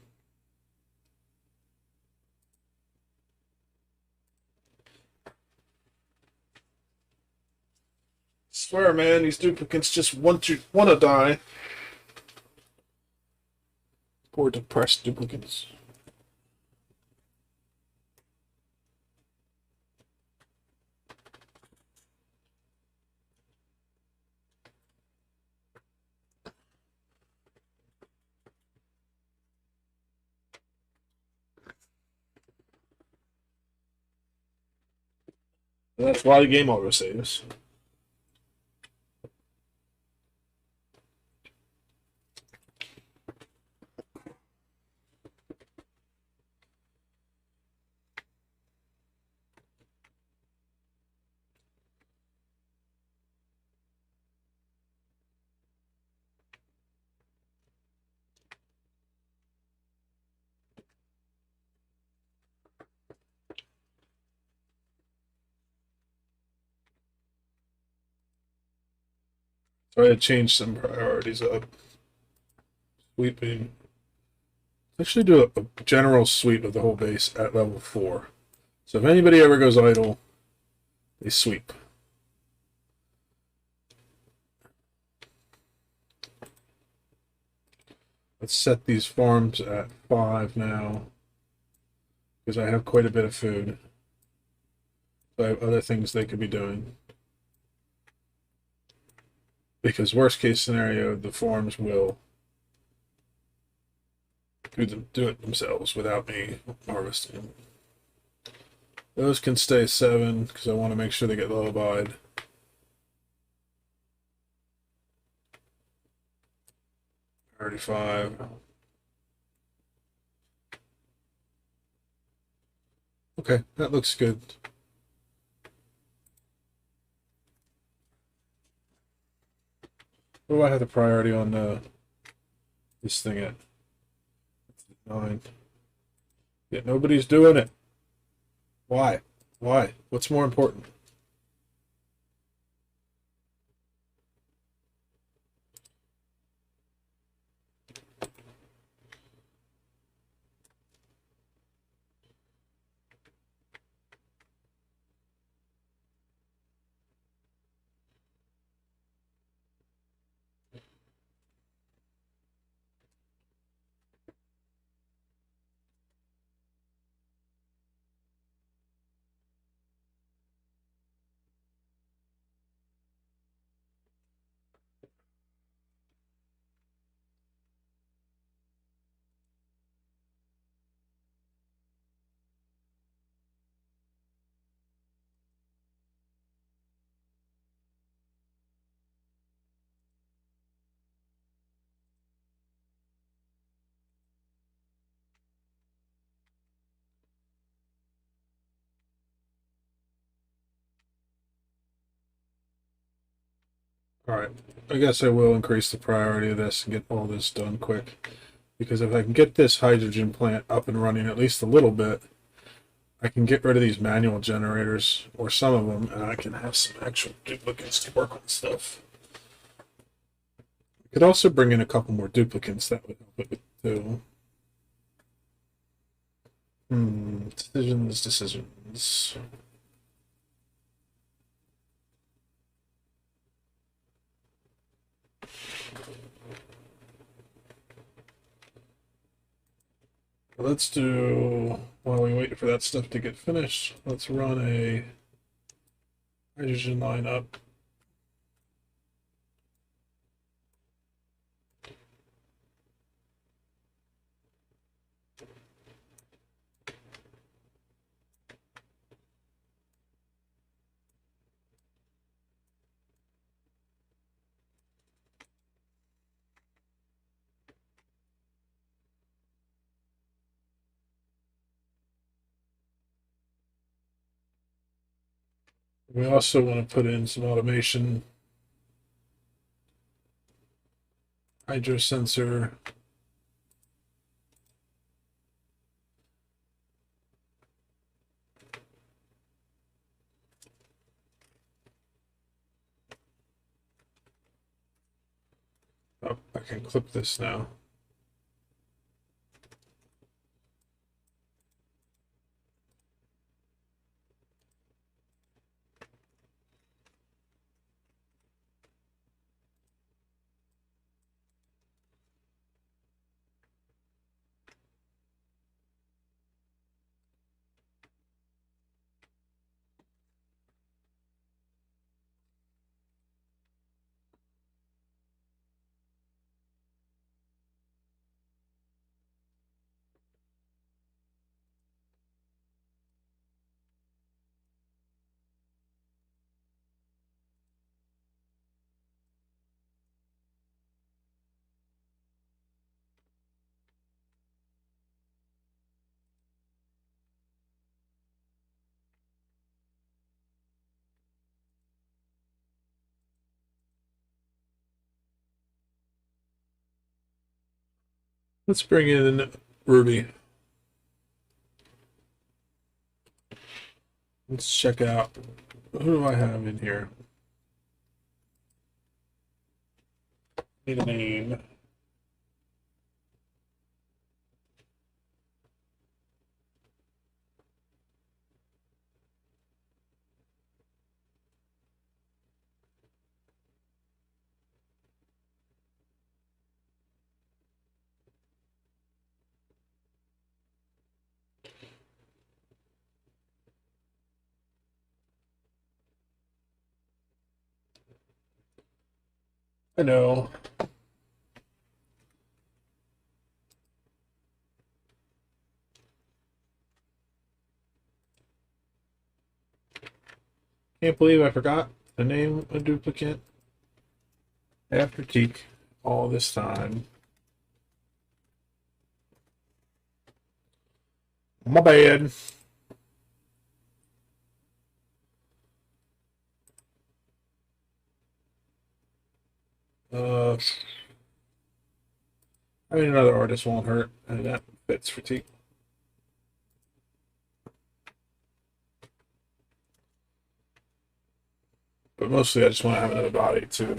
Swear, man, these duplicates just wanna die. Poor depressed duplicates. That's why the game auto saves. So I had to change some priorities up. Sweeping. Actually, do a general sweep of the whole base at level 4. So if anybody ever goes idle, they sweep. Let's set these farms at 5 now, because I have quite a bit of food. So I have other things they could be doing. Because worst case scenario, the farms will do it themselves without me harvesting. Those can stay 7 because I want to make sure they get lullabied. Already 5. Okay, that looks good. What do I have the priority on this thing at? 9. Yeah, nobody's doing it. Why? Why? What's more important? All right, I guess I will increase the priority of this and get all this done quick. Because if I can get this hydrogen plant up and running at least a little bit, I can get rid of these manual generators, or some of them, and I can have some actual duplicates to work on stuff. I could also bring in a couple more duplicates, that would help it too. Decisions. Let's do, while we wait for that stuff to get finished, let's run a hydrogen line up. We also want to put in some automation. Hydro sensor. can clip this now. Let's bring in Ruby. Let's check out, who do I have in here? Need a name. I know. Can't believe I forgot to name a duplicate after Teak all this time. My bad. I mean, another artist won't hurt, and that fits for Teak. But mostly I just want to have another body to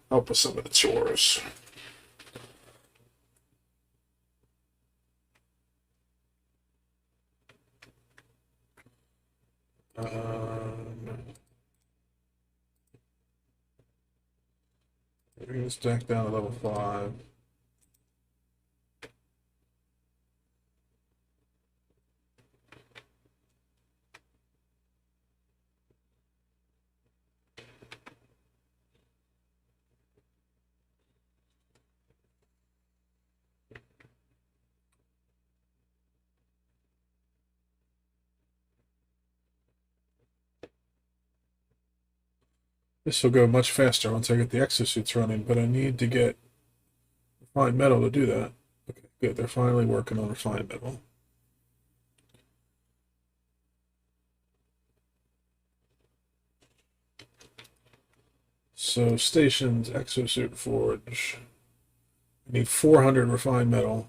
help with some of the chores. Bring this deck down to level 5. This will go much faster once I get the exosuits running, but I need to get refined metal to do that. Okay, good. They're finally working on refined metal. So stations, exosuit forge. I need 400 refined metal.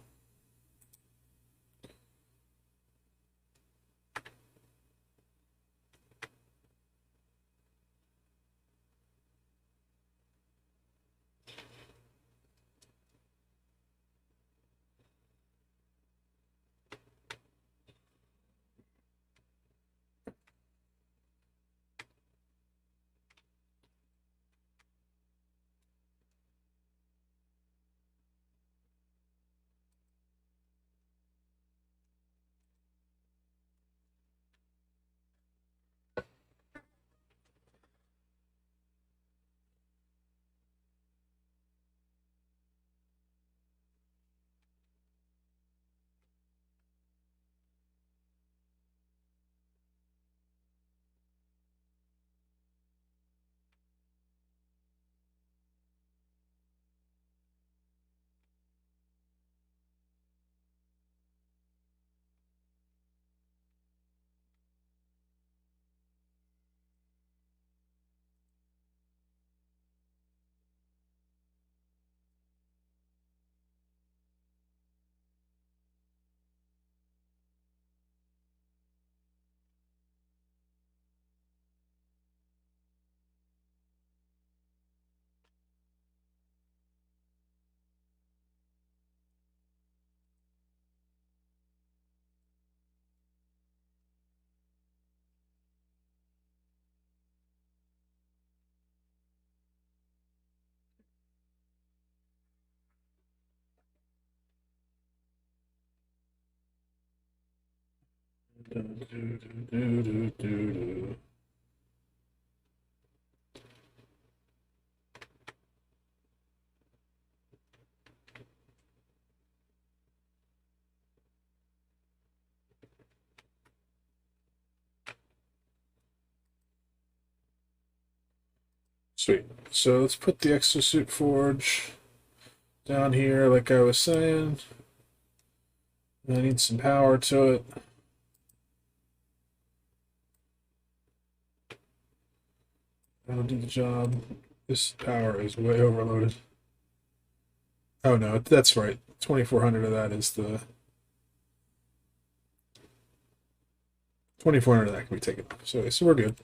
Sweet. So let's put the exosuit forge down here, like I was saying. I need some power to it. That'll do the job. This power is way overloaded. Oh no, that's right. 2400 of that is the 2400 of that can be taken off. So we're good.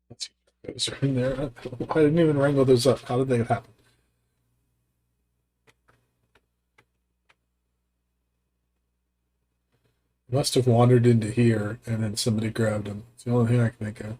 Let's see. Those are in there. I didn't even wrangle those up. How did they happen? Must have wandered into here and then somebody grabbed him. It's the only thing I can think of.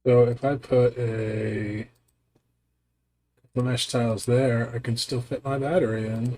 So if I put a couple mesh tiles there, I can still fit my battery in.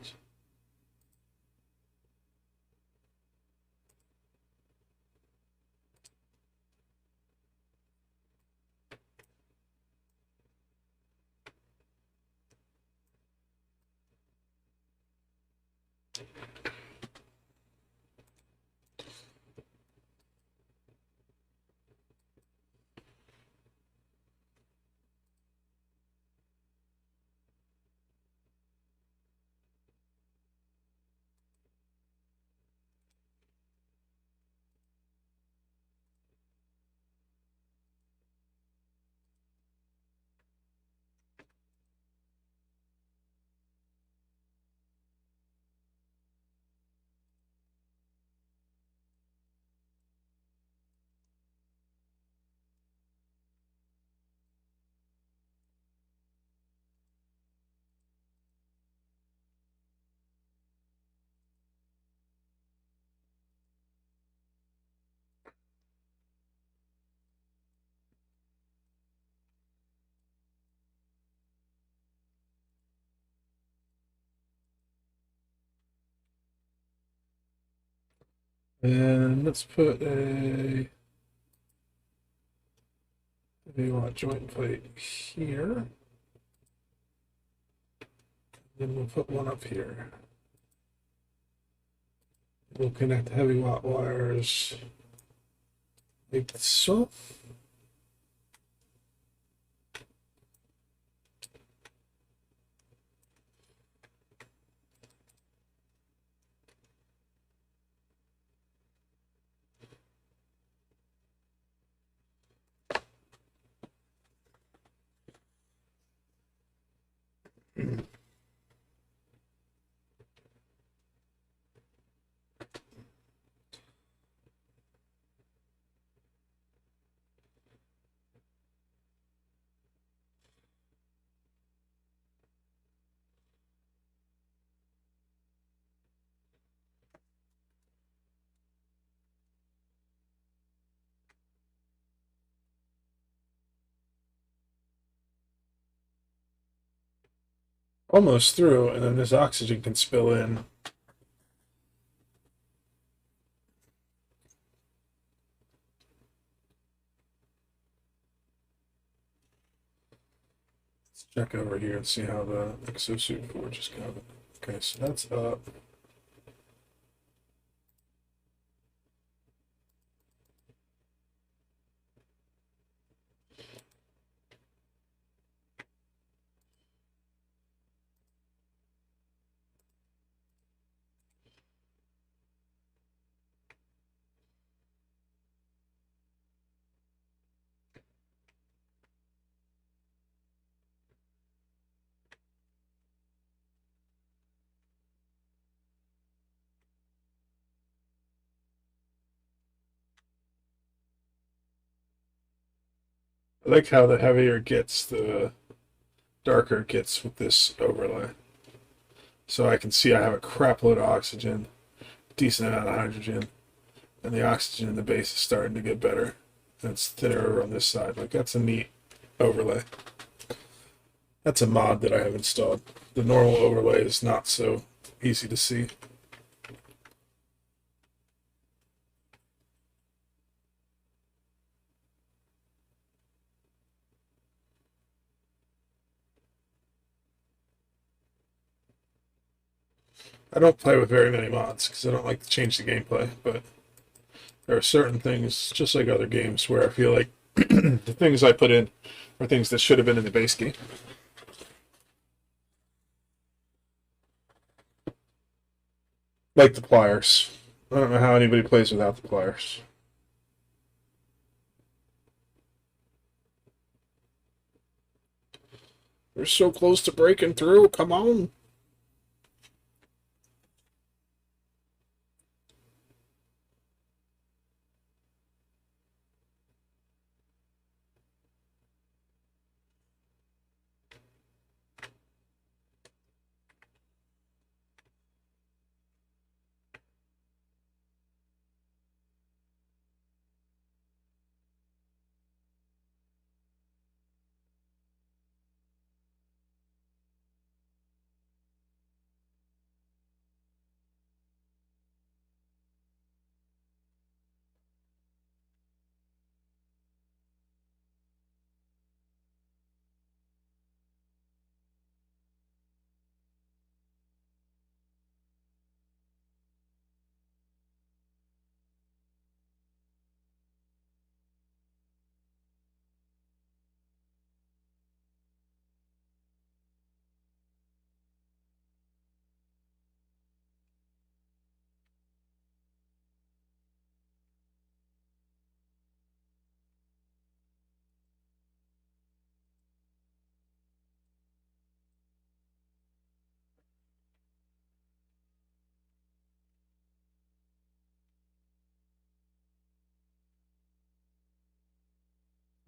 And let's put a maybe want joint plate here. Then we'll put one up here. We'll connect heavy watt wires like so. Almost through, and then this oxygen can spill in. Let's check over here and see how the exosuit forge is going. Okay, so that's up. I like how the heavier it gets, the darker it gets with this overlay. So I can see I have a crap load of oxygen, decent amount of hydrogen, and the oxygen in the base is starting to get better. And it's thinner over on this side. Like, that's a neat overlay. That's a mod that I have installed. The normal overlay is not so easy to see. I don't play with very many mods because I don't like to change the gameplay, but there are certain things, just like other games, where I feel like the things I put in are things that should have been in the base game. Like the pliers. I don't know how anybody plays without the pliers. We're so close to breaking through. Come on.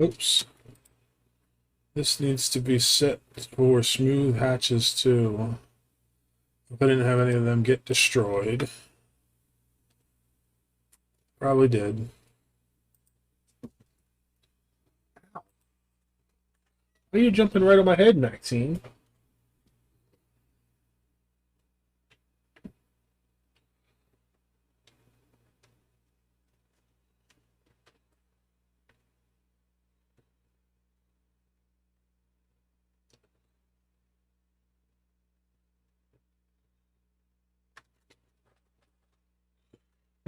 Oops. This needs to be set for smooth hatches too. If I didn't have any of them get destroyed. Probably did. Why are you jumping right on my head, Maxine?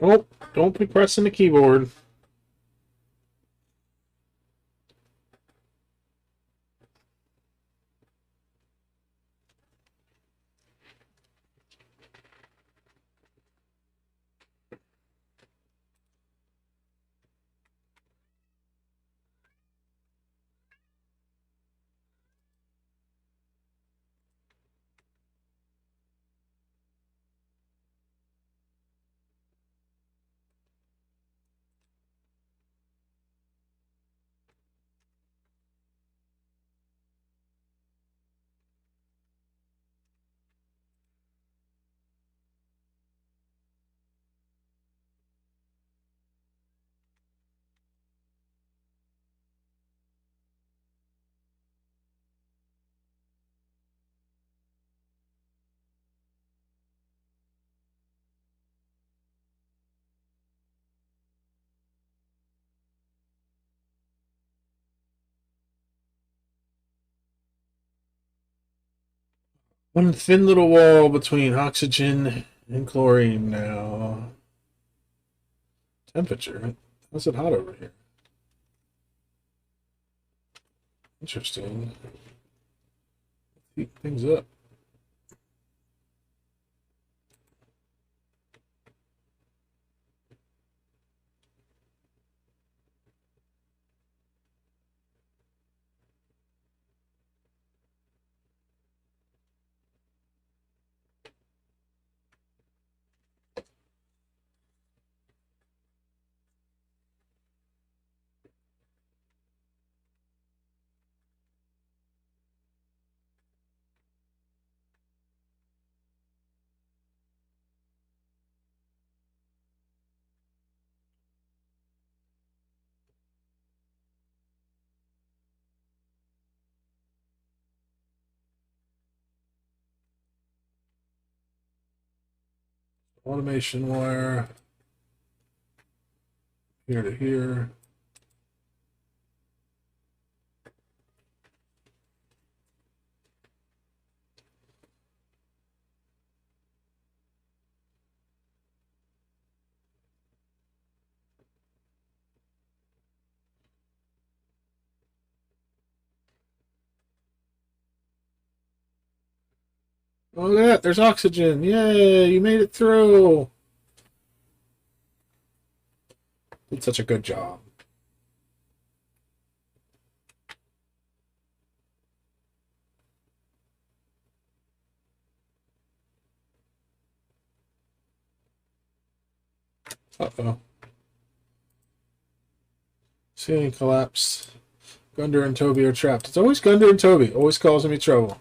Oh, don't be pressing the keyboard. One thin little wall between oxygen and chlorine now. Temperature? How's it hot over here? Interesting. Heat things up. Automation wire. Here to here. Oh, look at that. There's oxygen. Yay, you made it through. Did such a good job. Uh-oh. Ceiling collapsed. Gunder and Toby are trapped. It's always Gunder and Toby. Always causing me trouble.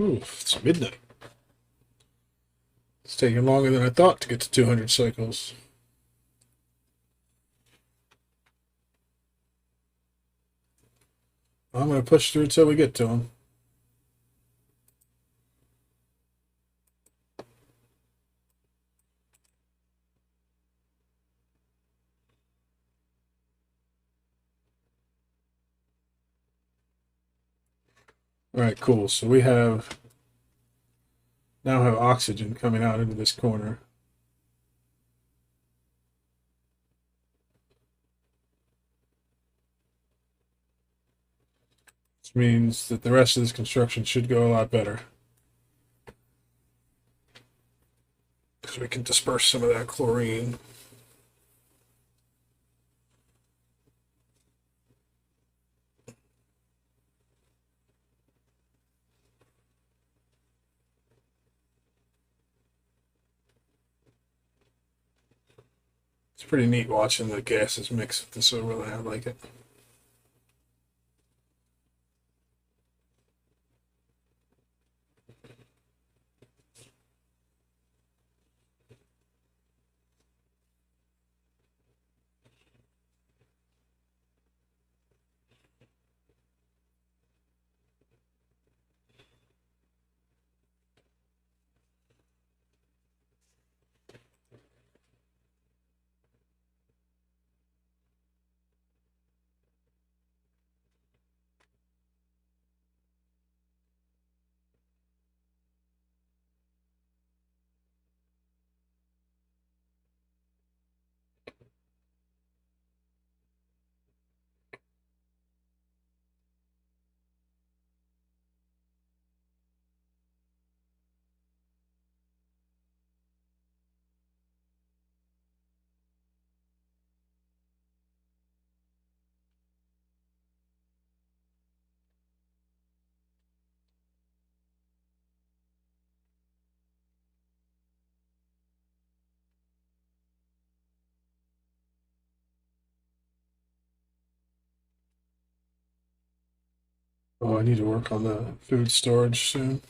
Oof, it's midnight. It's taking longer than I thought to get to 200 cycles. I'm going to push through till we get to him. All right, cool. So we now have oxygen coming out into this corner. Which means that the rest of this construction should go a lot better. Because we can disperse some of that chlorine. It's pretty neat watching the gases mix with this overlay. I like it. Oh, I need to work on the food storage soon.